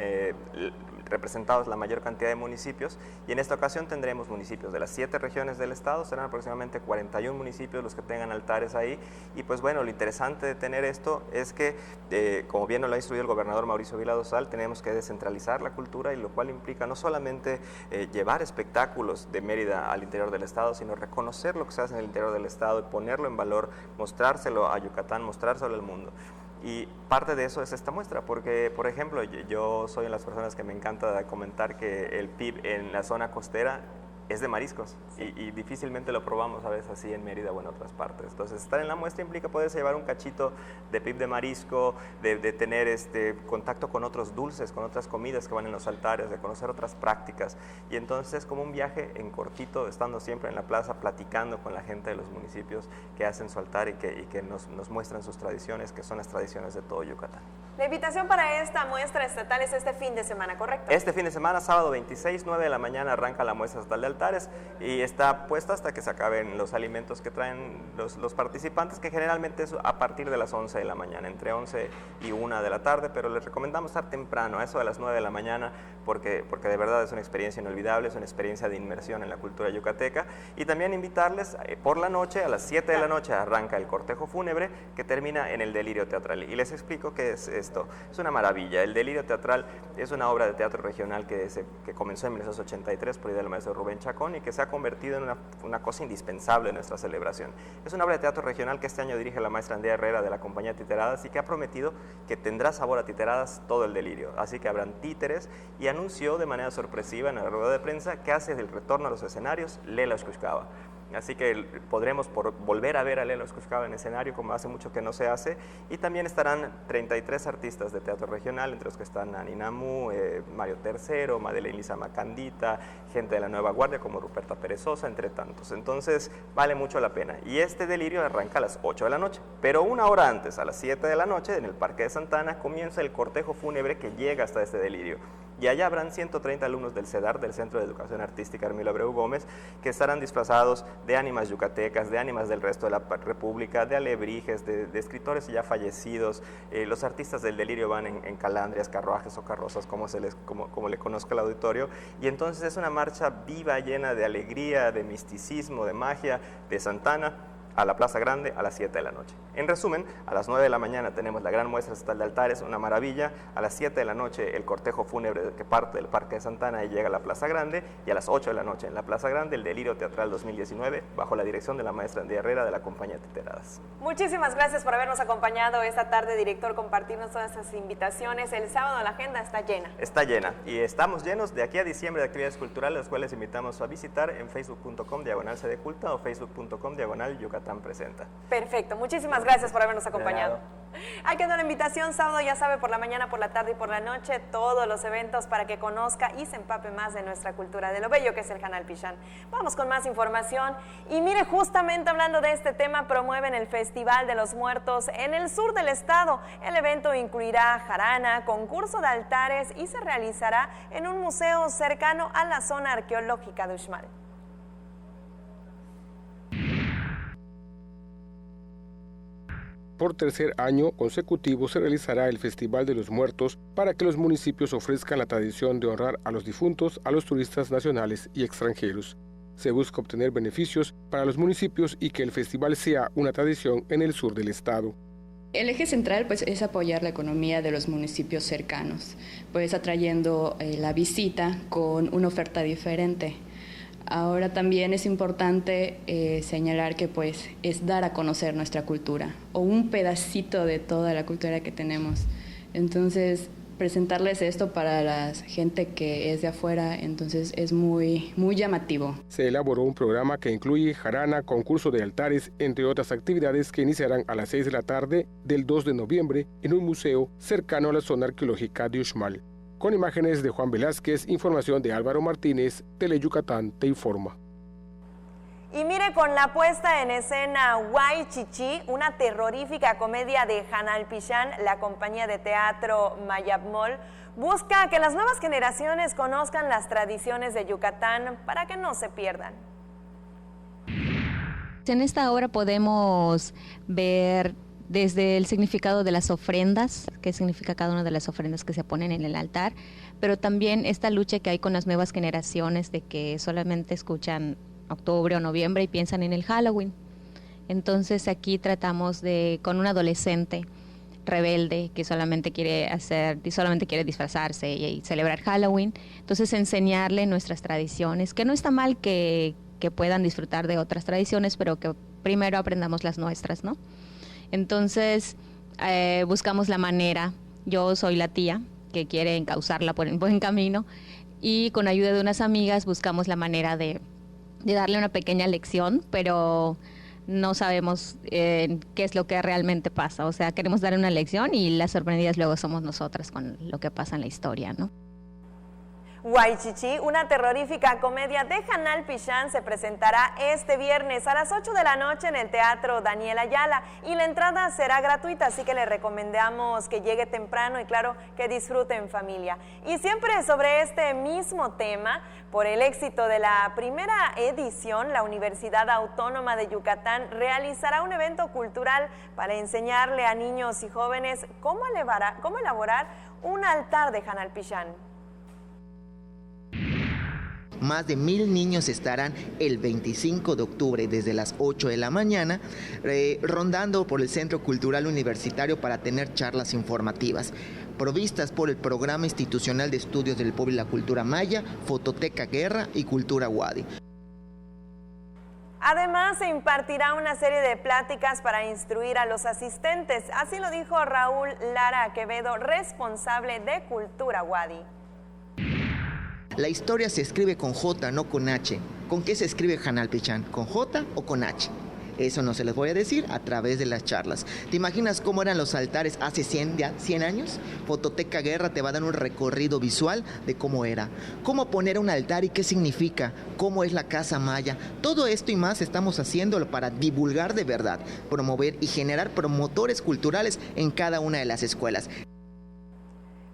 representados la mayor cantidad de municipios, y en esta ocasión tendremos municipios de las 7 regiones del estado, serán aproximadamente 41 municipios los que tengan altares ahí, y pues bueno, lo interesante de tener esto es que, como bien nos lo ha instruido el gobernador Mauricio Vila Dosal, tenemos que descentralizar la cultura, y lo cual implica no solamente llevar espectáculos de Mérida al interior del estado, sino reconocer lo que se hace en el interior del estado y ponerlo en valor, mostrárselo a Yucatán, mostrárselo al mundo. Y parte de eso es esta muestra, porque, por ejemplo, yo soy de las personas que me encanta comentar que el PIB en la zona costera es de mariscos, y difícilmente lo probamos a veces así en Mérida o en otras partes. Entonces, estar en la muestra implica poderse llevar un cachito de PIB de marisco, de tener contacto con otros dulces, con otras comidas que van en los altares, de conocer otras prácticas. Y entonces es como un viaje en cortito, estando siempre en la plaza, platicando con la gente de los municipios que hacen su altar y que nos muestran sus tradiciones, que son las tradiciones de todo Yucatán. La invitación para esta muestra estatal es este fin de semana, ¿correcto? Este fin de semana, sábado 26, 9 de la mañana, arranca la muestra estatal de altares y está puesta hasta que se acaben los alimentos que traen los participantes, que generalmente es a partir de las 11 de la mañana, entre 11 y 1 de la tarde, pero les recomendamos estar temprano, a eso de las 9 de la mañana, porque de verdad es una experiencia inolvidable, es una experiencia de inmersión en la cultura yucateca. Y también invitarles por la noche, a las 7 de la noche arranca el cortejo fúnebre, que termina en el delirio teatral. Y les explico qué es esto. Es una maravilla. El delirio teatral es una obra de teatro regional que comenzó en 1983 por idea del maestro Rubén Chacón y que se ha convertido en una cosa indispensable en nuestra celebración. Es una obra de teatro regional que este año dirige la maestra Andrea Herrera de la compañía Titeradas y que ha prometido que tendrá sabor a titeradas todo el delirio. Así que habrán títeres, y anunció de manera sorpresiva en la rueda de prensa que hace del retorno a los escenarios Lela Xcuxcaba. Así que podremos volver a ver a Lela Xcuxcaba en escenario, como hace mucho que no se hace, y también estarán 33 artistas de teatro regional, entre los que están Aninamu, Mario III, Madeleine Lizama Candita, gente de la Nueva Guardia como Ruperta Perezosa, entre tantos. Entonces vale mucho la pena. Y este delirio arranca a las 8 de la noche, pero una hora antes, a las 7 de la noche, en el Parque de Santana, comienza el cortejo fúnebre que llega hasta este delirio. Y allá habrán 130 alumnos del CEDAR, del Centro de Educación Artística Hermilo Abreu Gómez, que estarán disfrazados de ánimas yucatecas, de ánimas del resto de la República, de alebrijes, de escritores ya fallecidos. Los artistas del delirio van en calandrias, carruajes o carrozas, como le conozca el auditorio. Y entonces es una marcha viva, llena de alegría, de misticismo, de magia, de Santana, a la Plaza Grande a las 7 de la noche. En resumen, a las 9 de la mañana tenemos la gran muestra estatal de altares, una maravilla. A las 7 de la noche el cortejo fúnebre que parte del Parque de Santana y llega a la Plaza Grande, y a las 8 de la noche en la Plaza Grande el Delirio Teatral 2019 bajo la dirección de la maestra Andrea Herrera de la compañía Titeradas. Muchísimas gracias por habernos acompañado esta tarde, director, compartirnos todas estas invitaciones. El sábado la agenda está llena. Está llena y estamos llenos de aquí a diciembre de actividades culturales, las cuales invitamos a visitar en facebook.com/Sedeculta o facebook.com/Yucatán Presenta. Perfecto, muchísimas gracias por habernos acompañado. Hay que dar la invitación, sábado ya sabe, por la mañana, por la tarde y por la noche, todos los eventos para que conozca y se empape más de nuestra cultura, de lo bello que es el Hanal Pichán. Vamos con más información y mire, justamente hablando de este tema, promueven el Festival de los Muertos en el sur del estado. El evento incluirá jarana, concurso de altares y se realizará en un museo cercano a la zona arqueológica de Uxmal. Por tercer año consecutivo se realizará el Festival de los Muertos para que los municipios ofrezcan la tradición de honrar a los difuntos a los turistas nacionales y extranjeros. Se busca obtener beneficios para los municipios y que el festival sea una tradición en el sur del estado. El eje central es apoyar la economía de los municipios cercanos, atrayendo la visita con una oferta diferente. Ahora también es importante señalar que es dar a conocer nuestra cultura o un pedacito de toda la cultura que tenemos. Entonces, presentarles esto para la gente que es de afuera, entonces es muy llamativo. Se elaboró un programa que incluye jarana, concurso de altares, entre otras actividades que iniciarán a las 6 de la tarde del 2 de noviembre en un museo cercano a la zona arqueológica de Uxmal. Con imágenes de Juan Velázquez, información de Álvaro Martínez, Teleyucatán te informa. Y mire, con la puesta en escena Huaychichi, una terrorífica comedia de Hanal Pichán, la compañía de teatro Mayapmol busca que las nuevas generaciones conozcan las tradiciones de Yucatán para que no se pierdan. En esta obra podemos ver desde el significado de las ofrendas, qué significa cada una de las ofrendas que se ponen en el altar, pero también esta lucha que hay con las nuevas generaciones de que solamente escuchan octubre o noviembre y piensan en el Halloween. Entonces aquí tratamos con un adolescente rebelde que solamente quiere disfrazarse y celebrar Halloween. Entonces enseñarle nuestras tradiciones, que no está mal que puedan disfrutar de otras tradiciones, pero que primero aprendamos las nuestras, ¿no? Entonces buscamos la manera, yo soy la tía que quiere encauzarla por el buen camino, y con ayuda de unas amigas buscamos la manera de darle una pequeña lección, pero no sabemos qué es lo que realmente pasa. O sea, queremos darle una lección y las sorprendidas luego somos nosotras con lo que pasa en la historia, ¿no? Huaychichi, una terrorífica comedia de Hanal Pichán, se presentará este viernes a las 8 de la noche en el Teatro Daniel Ayala y la entrada será gratuita, así que le recomendamos que llegue temprano y claro, que disfrute en familia. Y siempre sobre este mismo tema, por el éxito de la primera edición, la Universidad Autónoma de Yucatán realizará un evento cultural para enseñarle a niños y jóvenes cómo elaborar un altar de Hanal Pichán. Más de 1,000 niños estarán el 25 de octubre desde las 8 de la mañana rondando por el Centro Cultural Universitario para tener charlas informativas provistas por el Programa Institucional de Estudios del Pueblo y la Cultura Maya, Fototeca Guerra y Cultura Wadi. Además, se impartirá una serie de pláticas para instruir a los asistentes. Así lo dijo Raúl Lara Quevedo, responsable de Cultura Wadi. La historia se escribe con J, no con H. ¿Con qué se escribe Hanal Pichán? ¿Con J o con H? Eso no se les voy a decir a través de las charlas. ¿Te imaginas cómo eran los altares hace 100 años? Fototeca Guerra te va a dar un recorrido visual de cómo era. Cómo poner un altar y qué significa. Cómo es la casa maya. Todo esto y más estamos haciéndolo para divulgar de verdad, promover y generar promotores culturales en cada una de las escuelas.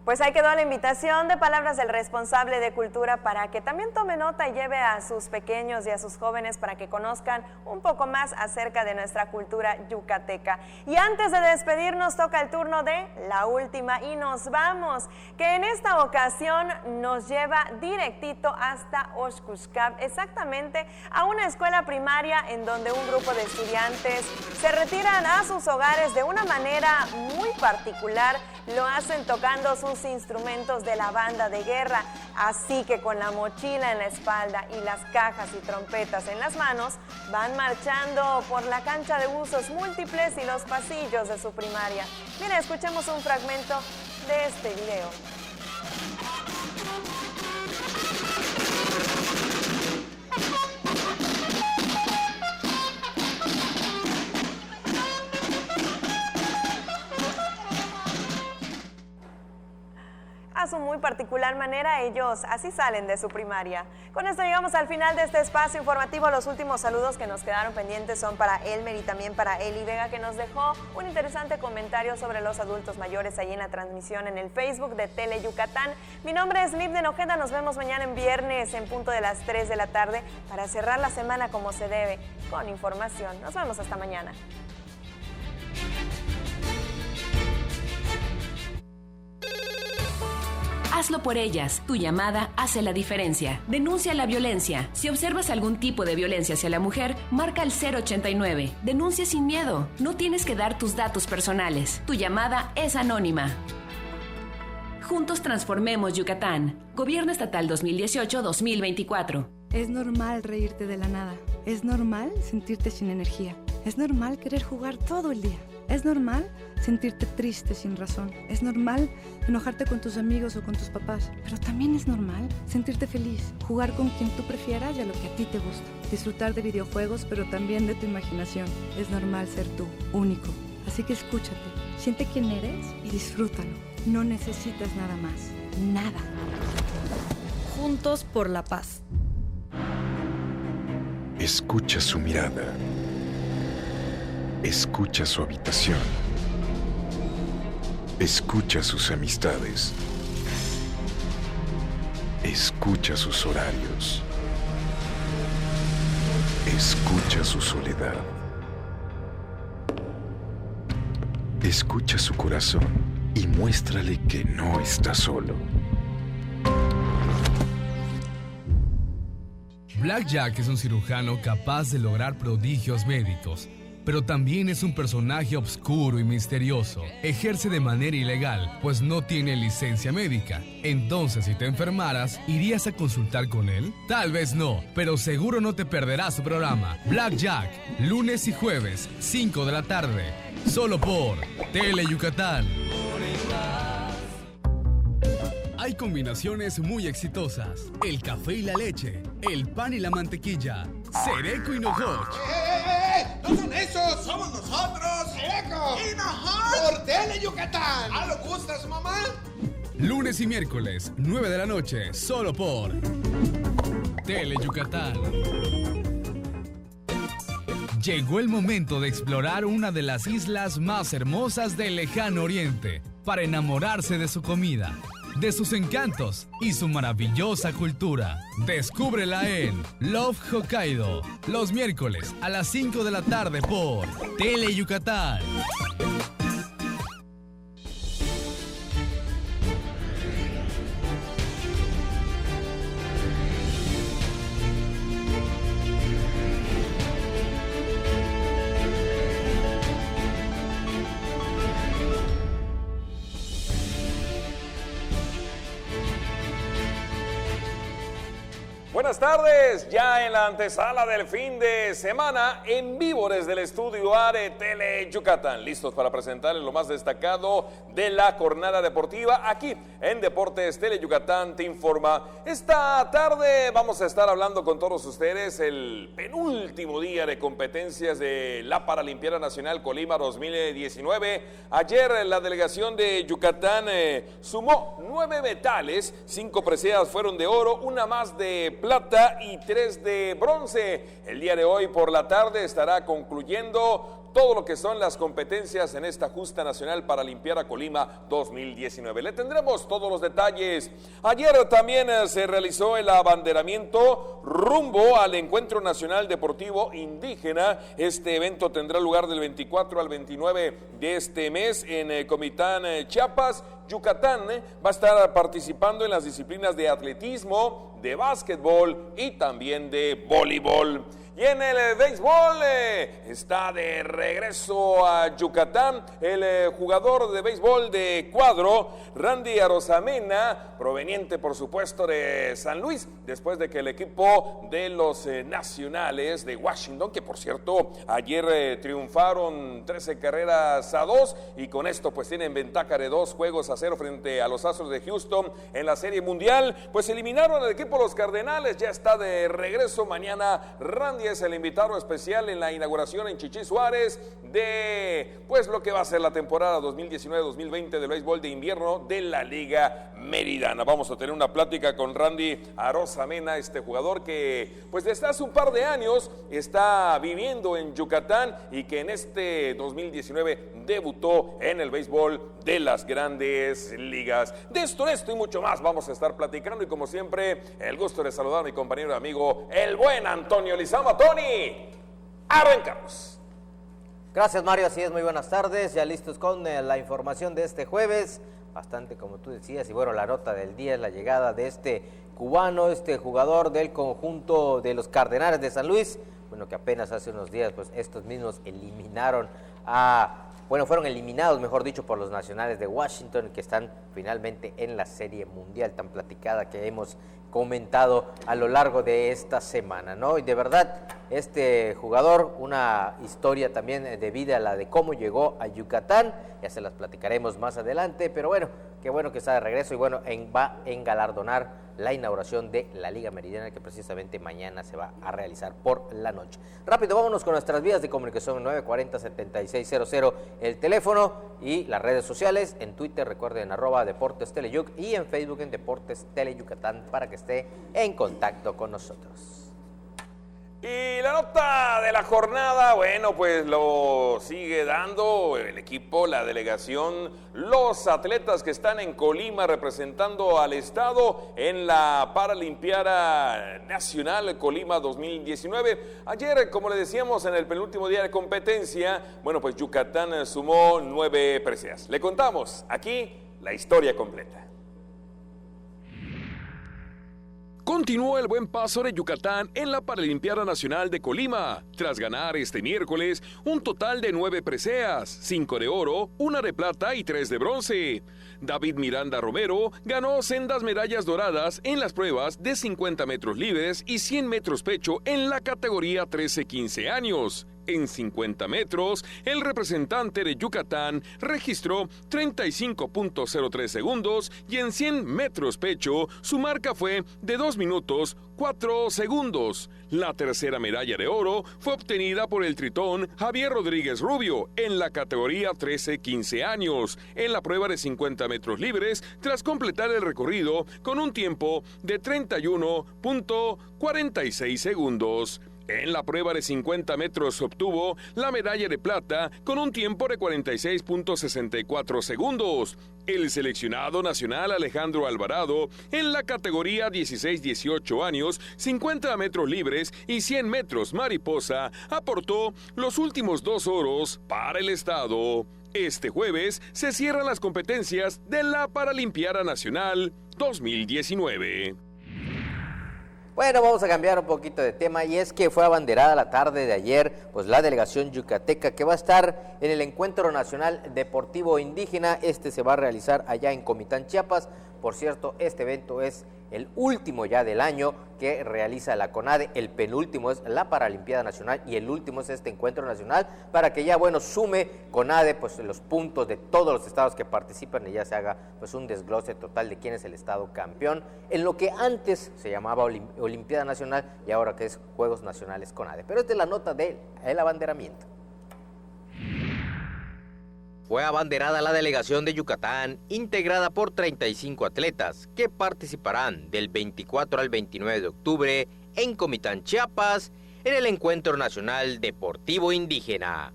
Pues ahí quedó la invitación de palabras del responsable de Cultura para que también tome nota y lleve a sus pequeños y a sus jóvenes para que conozcan un poco más acerca de nuestra cultura yucateca. Y antes de despedirnos toca el turno de la última y nos vamos, que en esta ocasión nos lleva directito hasta Oxcuscab, exactamente a una escuela primaria en donde un grupo de estudiantes se retiran a sus hogares de una manera muy particular. Lo hacen tocando sus instrumentos de la banda de guerra, así que con la mochila en la espalda y las cajas y trompetas en las manos, van marchando por la cancha de usos múltiples y los pasillos de su primaria. Mira, escuchemos un fragmento de este video. A su muy particular manera, ellos así salen de su primaria. Con esto llegamos al final de este espacio informativo. Los últimos saludos que nos quedaron pendientes son para Elmer y también para Eli Vega, que nos dejó un interesante comentario sobre los adultos mayores ahí en la transmisión en el Facebook de Tele Yucatán. Mi nombre es Liv de Nojeda. Nos vemos mañana en viernes en punto de las 3 de la tarde para cerrar la semana como se debe, con información. Nos vemos hasta mañana. Hazlo por ellas. Tu llamada hace la diferencia. Denuncia la violencia. Si observas algún tipo de violencia hacia la mujer, marca el 089. Denuncia sin miedo. No tienes que dar tus datos personales. Tu llamada es anónima. Juntos transformemos Yucatán. Gobierno Estatal 2018-2024. Es normal reírte de la nada. Es normal sentirte sin energía. Es normal querer jugar todo el día. Es normal sentirte triste sin razón. Es normal enojarte con tus amigos o con tus papás. Pero también es normal sentirte feliz, jugar con quien tú prefieras y a lo que a ti te gusta. Disfrutar de videojuegos, pero también de tu imaginación. Es normal ser tú, único. Así que escúchate, siente quién eres y disfrútalo. No necesitas nada más. Nada. Juntos por la paz. Escucha su mirada. Escucha su habitación. Escucha sus amistades. Escucha sus horarios. Escucha su soledad. Escucha su corazón y muéstrale que no está solo. Black Jack es un cirujano capaz de lograr prodigios médicos, pero también es un personaje oscuro y misterioso. Ejerce de manera ilegal, pues no tiene licencia médica. Entonces, si te enfermaras, ¿irías a consultar con él? Tal vez no, pero seguro no te perderás su programa. Black Jack, lunes y jueves, 5 de la tarde, solo por Tele Yucatán. Hay combinaciones muy exitosas. El café y la leche, el pan y la mantequilla, Sereco y Nojoch. ¡No son esos! ¡Somos nosotros! ¡Sereco! ¡Y Nojoch! ¡Por Tele Yucatán! ¿Ah, lo gustas, mamá? Lunes y miércoles, 9 de la noche, solo por Tele Yucatán. Llegó el momento de explorar una de las islas más hermosas del lejano oriente para enamorarse de su comida, de sus encantos y su maravillosa cultura. Descúbrela en Love Hokkaido, los miércoles a las 5 de la tarde por Tele Yucatán. Buenas tardes, ya en la antesala del fin de semana, en vivo desde el estudio A de Tele Yucatán, listos para presentarles lo más destacado de la jornada deportiva aquí en Deportes Tele Yucatán te informa. Esta tarde vamos a estar hablando con todos ustedes el penúltimo día de competencias de la Paralimpiada Nacional Colima 2019. Ayer la delegación de Yucatán sumó 9 metales, 5 preseas fueron de oro, una más de plata y 3 de bronce. El día de hoy por la tarde estará concluyendo todo lo que son las competencias en esta justa nacional Paralimpiada Colima 2019. Le tendremos todos los detalles. Ayer también se realizó el abanderamiento rumbo al Encuentro Nacional Deportivo Indígena. Este evento tendrá lugar del 24 al 29 de este mes en Comitán, Chiapas. Yucatán va a estar participando en las disciplinas de atletismo, de básquetbol y también de voleibol. Y en el béisbol está de regreso a Yucatán el jugador de béisbol de cuadro, Randy Arosamena, proveniente por supuesto de San Luis, después de que el equipo de los Nacionales de Washington, que por cierto ayer triunfaron 13 carreras a 2 y con esto pues tienen ventaja de 2 juegos a 0 frente a los Astros de Houston en la Serie Mundial, pues eliminaron al equipo de los Cardenales. Ya está de regreso. Mañana Randy es el invitado especial en la inauguración en Chichí Suárez de pues lo que va a ser la temporada 2019-2020 del béisbol de invierno de la Liga Meridana. Vamos a tener una plática con Randy Arosamena, este jugador que pues desde hace un par de años está viviendo en Yucatán y que en este 2019 debutó en el béisbol de las Grandes Ligas. De esto y mucho más vamos a estar platicando y como siempre el gusto de saludar a mi compañero y amigo el buen Antonio Lizama. Tony, arrancamos. Gracias Mario, así es, muy buenas tardes, ya listos con la información de este jueves, bastante como tú decías, y bueno, la nota del día es la llegada de este cubano, este jugador del conjunto de los Cardenales de San Luis, bueno, que apenas hace unos días pues estos mismos eliminaron a fueron eliminados, mejor dicho, por los Nacionales de Washington, que están finalmente en la Serie Mundial tan platicada que hemos comentado a lo largo de esta semana, ¿no? Y de verdad, este jugador, una historia también de vida, la de cómo llegó a Yucatán, ya se las platicaremos más adelante, pero bueno, qué bueno que está de regreso y bueno, va a engalardonar la inauguración de la Liga Meridiana, que precisamente mañana se va a realizar por la noche. Rápido, vámonos con nuestras vías de comunicación, 940-7600, el teléfono y las redes sociales. En Twitter, recuerden, @Deportes Teleyuc, y en Facebook en Deportes Teleyucatán, para que esté en contacto con nosotros. Y la nota de la jornada, bueno, pues lo sigue dando el equipo, la delegación, los atletas que están en Colima representando al estado en la Paralimpiada Nacional Colima 2019. Ayer, como le decíamos, en el penúltimo día de competencia, bueno, pues Yucatán sumó 9 preseas. Le contamos aquí la historia completa. Continuó el buen paso de Yucatán en la Paralimpiada Nacional de Colima, tras ganar este miércoles un total de 9 preseas, 5 de oro, 1 de plata y 3 de bronce. David Miranda Romero ganó sendas medallas doradas en las pruebas de 50 metros libres y 100 metros pecho en la categoría 13-15 años. En 50 metros, el representante de Yucatán registró 35.03 segundos y en 100 metros pecho su marca fue de 2 minutos 4 segundos. La tercera medalla de oro fue obtenida por el tritón Javier Rodríguez Rubio en la categoría 13-15 años, en la prueba de 50 metros libres, tras completar el recorrido con un tiempo de 31.46 segundos. En la prueba de 50 metros obtuvo la medalla de plata con un tiempo de 46.64 segundos. El seleccionado nacional Alejandro Alvarado, en la categoría 16-18 años, 50 metros libres y 100 metros mariposa, aportó los últimos 2 oros para el estado. Este jueves se cierran las competencias de la Paralimpiada Nacional 2019. Bueno, vamos a cambiar un poquito de tema, y es que fue abanderada la tarde de ayer pues la delegación yucateca, que va a estar en el Encuentro Nacional Deportivo Indígena. Este se va a realizar allá en Comitán, Chiapas. Por cierto, este evento es el último ya del año que realiza la CONADE. El penúltimo es la Paralimpiada Nacional y el último es este Encuentro Nacional, para que ya, bueno, sume CONADE pues los puntos de todos los estados que participan y ya se haga pues un desglose total de quién es el estado campeón en lo que antes se llamaba Olimpiada Nacional y ahora que es Juegos Nacionales CONADE. Pero esta es la nota del abanderamiento. Fue abanderada la delegación de Yucatán, integrada por 35 atletas, que participarán del 24 al 29 de octubre en Comitán, Chiapas, en el Encuentro Nacional Deportivo Indígena.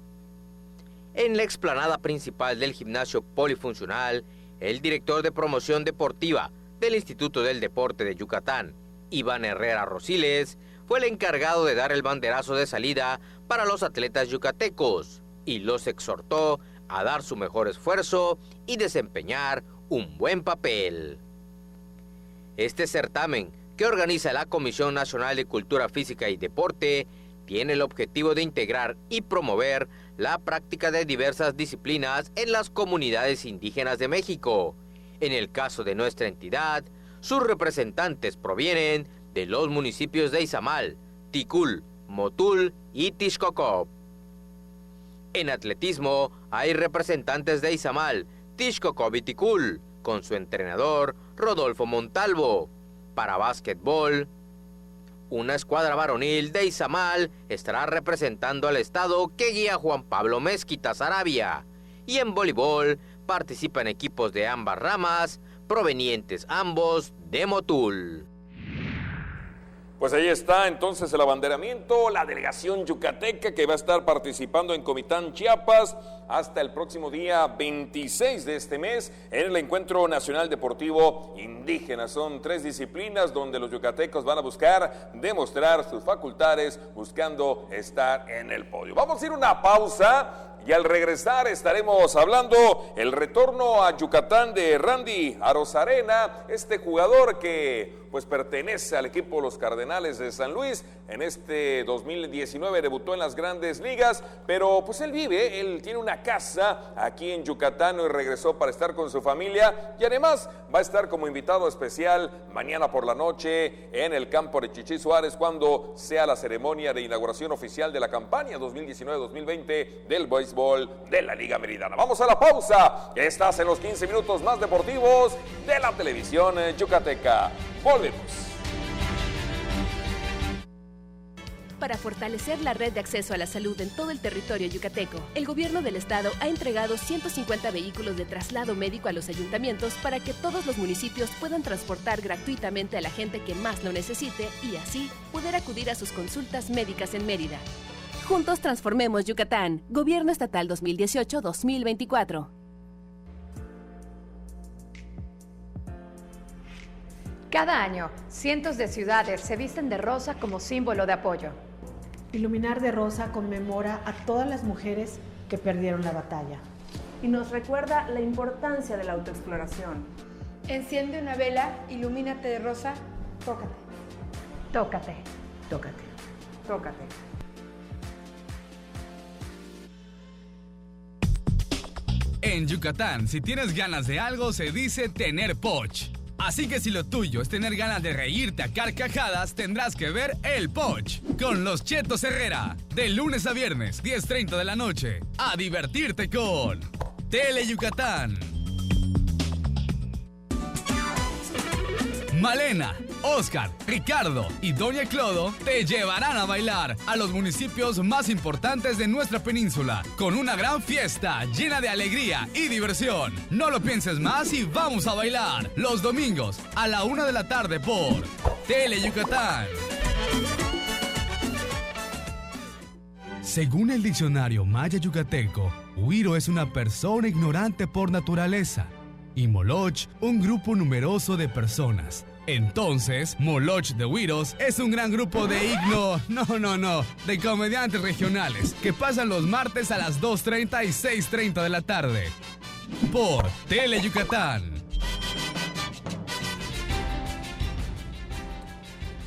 En la explanada principal del gimnasio polifuncional, el director de promoción deportiva del Instituto del Deporte de Yucatán, Iván Herrera Rosiles, fue el encargado de dar el banderazo de salida para los atletas yucatecos y los exhortó a dar su mejor esfuerzo y desempeñar un buen papel. Este certamen, que organiza la Comisión Nacional de Cultura Física y Deporte, tiene el objetivo de integrar y promover la práctica de diversas disciplinas en las comunidades indígenas de México. En el caso de nuestra entidad, sus representantes provienen de los municipios de Izamal, Tikul, Motul y Tixcocop. En atletismo hay representantes de Izamal, Tixcocop y Tikul, con su entrenador Rodolfo Montalvo. Para básquetbol, una escuadra varonil de Izamal estará representando al estado que guía Juan Pablo Mezquita Sarabia. Y en voleibol participan equipos de ambas ramas, provenientes ambos de Motul. Pues ahí está entonces el abanderamiento, la delegación yucateca que va a estar participando en Comitán, Chiapas, hasta el próximo día 26 de este mes en el Encuentro Nacional Deportivo Indígena. Son 3 disciplinas donde los yucatecos van a buscar demostrar sus facultades, buscando estar en el podio. Vamos a ir a una pausa y al regresar estaremos hablando el retorno a Yucatán de Randy Arozarena, este jugador que pues pertenece al equipo de los Cardenales de San Luis. En este 2019 debutó en las Grandes Ligas, pero pues él tiene una casa aquí en Yucatán y regresó para estar con su familia, y además va a estar como invitado especial mañana por la noche en el campo de Chichí Suárez cuando sea la ceremonia de inauguración oficial de la campaña 2019-2020 del béisbol de la Liga Meridana. Vamos a la pausa. Estás en los 15 minutos más deportivos de la televisión yucateca. Volvemos. Para fortalecer la red de acceso a la salud en todo el territorio yucateco, el gobierno del estado ha entregado 150 vehículos de traslado médico a los ayuntamientos para que todos los municipios puedan transportar gratuitamente a la gente que más lo necesite y así poder acudir a sus consultas médicas en Mérida. Juntos transformemos Yucatán. Gobierno Estatal 2018-2024. Cada año, cientos de ciudades se visten de rosa como símbolo de apoyo. Iluminar de rosa conmemora a todas las mujeres que perdieron la batalla. Y nos recuerda la importancia de la autoexploración. Enciende una vela, ilumínate de rosa, tócate. Tócate. Tócate. Tócate. En Yucatán, si tienes ganas de algo, se dice tener poch. Así que si lo tuyo es tener ganas de reírte a carcajadas, tendrás que ver El Poch con los Chetos Herrera. De lunes a viernes, 10:30 de la noche. A divertirte con Tele Yucatán. Malena, Oscar, Ricardo y Doña Clodo te llevarán a bailar a los municipios más importantes de nuestra península con una gran fiesta llena de alegría y diversión. No lo pienses más y vamos a bailar los domingos a la 1 de la tarde por Tele Yucatán. Según el diccionario maya yucateco, Huiro es una persona ignorante por naturaleza y Moloch un grupo numeroso de personas. Entonces, Moloch de Huiros es un gran grupo de de comediantes regionales que pasan los martes a las 2:30 y 6:30 de la tarde por Tele Yucatán.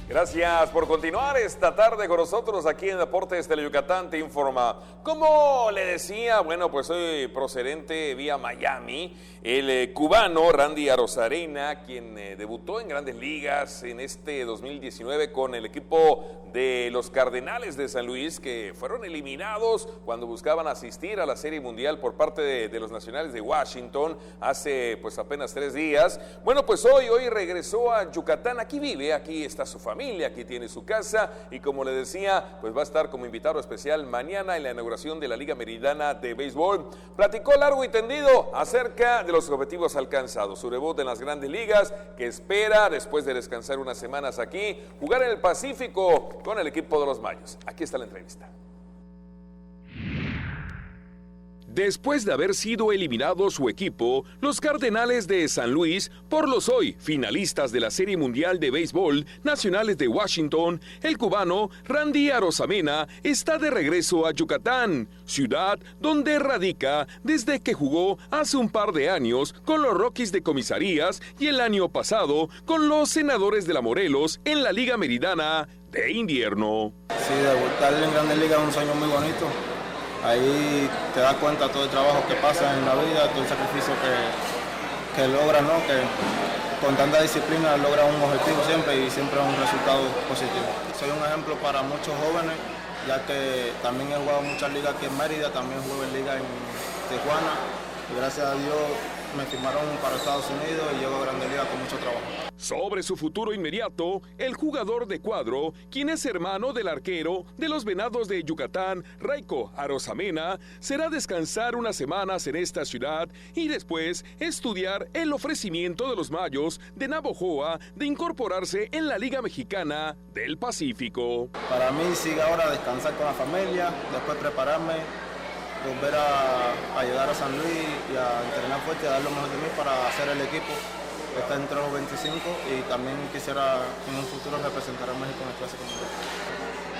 Gracias por continuar esta tarde con nosotros aquí en Deportes Tele Yucatán Te Informa. Como le decía, bueno, pues soy procedente vía Miami, el cubano Randy Arozarena, quien debutó en Grandes Ligas en este 2019 con el equipo de los Cardenales de San Luis, que fueron eliminados cuando buscaban asistir a la Serie Mundial por parte de los Nacionales de Washington hace pues apenas 3 días. Bueno, pues hoy regresó a Yucatán, aquí vive, aquí está su familia, aquí tiene su casa y como le decía, pues va a estar como invitado especial mañana en la inauguración de la Liga Meridana de Béisbol. Platicó largo y tendido acerca de los objetivos alcanzados, su debut en las Grandes Ligas, que espera, después de descansar unas semanas aquí, jugar en el Pacífico con el equipo de los Mayos. Aquí está la entrevista. Después de haber sido eliminado su equipo, los Cardenales de San Luis, por los hoy finalistas de la Serie Mundial de Béisbol Nacionales de Washington, el cubano Randy Arozarena está de regreso a Yucatán, ciudad donde radica desde que jugó hace un par de años con los Rockies de Comisarías y el año pasado con los Senadores de la Morelos en la Liga Meridana de invierno. Sí, debutar en Grandes Ligas es un sueño muy bonito. Ahí te das cuenta todo el trabajo que pasa en la vida, todo el sacrificio que logras, ¿no? Que con tanta disciplina logras un objetivo siempre y siempre un resultado positivo. Soy un ejemplo para muchos jóvenes, ya que también he jugado muchas ligas aquí en Mérida, también jugué en liga en Tijuana y gracias a Dios me firmaron para Estados Unidos y llego a Grandes Ligas con mucho trabajo. Sobre su futuro inmediato, el jugador de cuadro, quien es hermano del arquero de los Venados de Yucatán, Raico Arozarena, será descansar unas semanas en esta ciudad y después estudiar el ofrecimiento de los Mayos de Navojoa de incorporarse en la Liga Mexicana del Pacífico. Para mí sigue ahora descansar con la familia, después prepararme, volver a llegar a San Luis y a entrenar fuerte, a dar lo mejor de mí para hacer el equipo. Está entre los 25 y también quisiera en un futuro representar a México en el Clásico Mundial.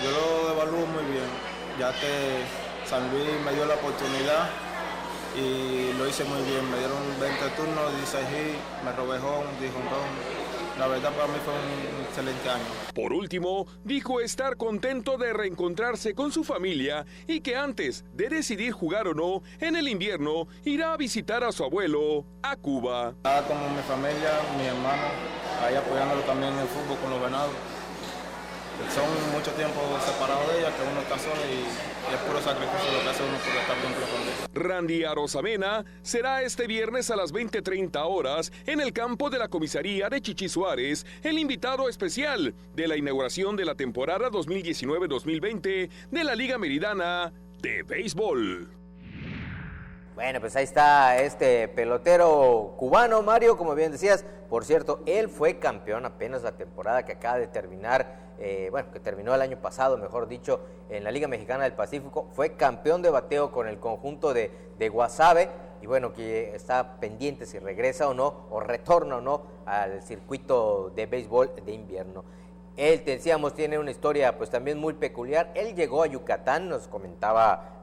Yo lo evalúo muy bien, ya que San Luis me dio la oportunidad y lo hice muy bien. Me dieron 20 turnos, 16 hits, me robé home, 10 jonrón. La verdad para mí fue un excelente año. Por último, dijo estar contento de reencontrarse con su familia y que antes de decidir jugar o no en el invierno, irá a visitar a su abuelo a Cuba. Como mi familia, mi hermano, ahí apoyándolo también en el fútbol con los Venados. Son mucho tiempo separados de ella, que uno está solo y es puro sacrificio lo que hace uno por estar siempre con ella. Randy Arosamena será este viernes a las 20:30 horas en el campo de la comisaría de Chichi Suárez, el invitado especial de la inauguración de la temporada 2019-2020 de la Liga Meridana de Béisbol. Bueno, pues ahí está este pelotero cubano, Mario, como bien decías. Por cierto, él fue campeón apenas la temporada que acaba de terminar, que terminó el año pasado, mejor dicho, en la Liga Mexicana del Pacífico. Fue campeón de bateo con el conjunto de Guasave y bueno, que está pendiente si regresa o no, o retorna o no al circuito de béisbol de invierno. Él, decíamos, tiene una historia pues también muy peculiar. Él llegó a Yucatán, nos comentaba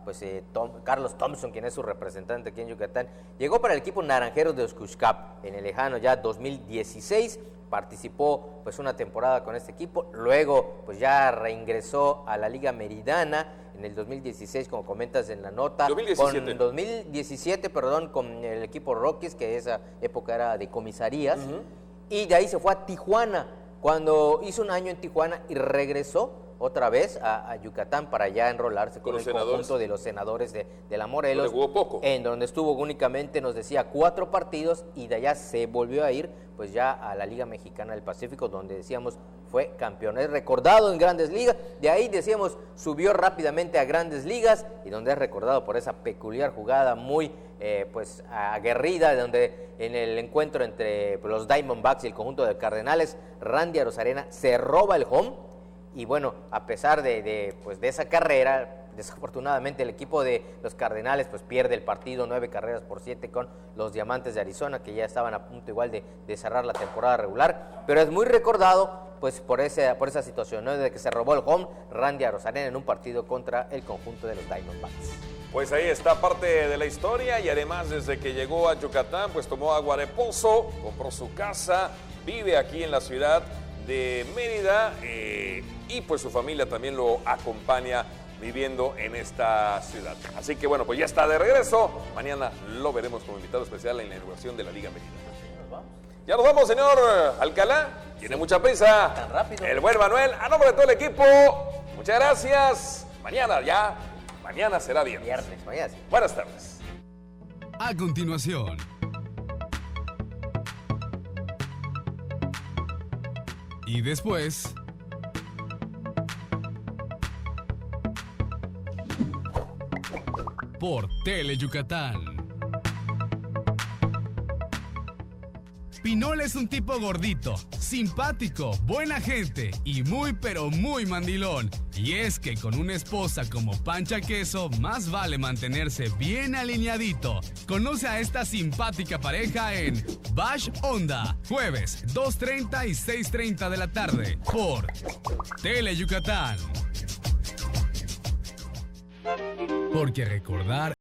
Carlos Thompson, quien es su representante aquí en Yucatán. Llegó para el equipo Naranjeros de Oscuxcap en el lejano ya 2016. Participó pues una temporada con este equipo. Luego pues ya reingresó a la Liga Meridana en el 2016, como comentas en la nota. 2017, con el equipo Rockies, que esa época era de comisarías. Y de ahí se fue a Tijuana, cuando hizo un año en Tijuana y regresó otra vez a Yucatán para ya enrolarse con el conjunto de los Senadores de la Morelos, donde jugó poco, en donde estuvo únicamente, nos decía, 4 partidos, y de allá se volvió a ir pues ya a la Liga Mexicana del Pacífico, donde decíamos fue campeón. Es recordado en Grandes Ligas, de ahí decíamos subió rápidamente a Grandes Ligas, y donde es recordado por esa peculiar jugada muy aguerrida, donde en el encuentro entre los Diamondbacks y el conjunto de Cardenales, Randy Arozarena se roba el home. Y bueno, a pesar de esa carrera, desafortunadamente el equipo de los Cardenales pues pierde el partido 9-7 con los Diamantes de Arizona, que ya estaban a punto igual de cerrar la temporada regular. Pero es muy recordado pues por esa situación, ¿no? De que se robó el home Randy Arozarena en un partido contra el conjunto de los Diamondbacks. Pues ahí está parte de la historia, y además desde que llegó a Yucatán pues tomó agua de pozo, compró su casa, vive aquí en la ciudad de Mérida, y pues su familia también lo acompaña viviendo en esta ciudad. Así que bueno, pues ya está de regreso. Mañana lo veremos como invitado especial en la inauguración de la Liga Mérida. Ya nos vamos, señor Alcalá. Tiene mucha prisa. Tan rápido. El buen Manuel, a nombre de todo el equipo, muchas gracias. Mañana será viernes. Mañana. Buenas tardes. A continuación, y después, por Tele Yucatán. Pinol es un tipo gordito, simpático, buena gente y muy pero muy mandilón. Y es que con una esposa como Pancha Queso, más vale mantenerse bien alineadito. Conoce a esta simpática pareja en Bash Onda, jueves 2:30 y 6:30 de la tarde, por Tele Yucatán. Porque recordar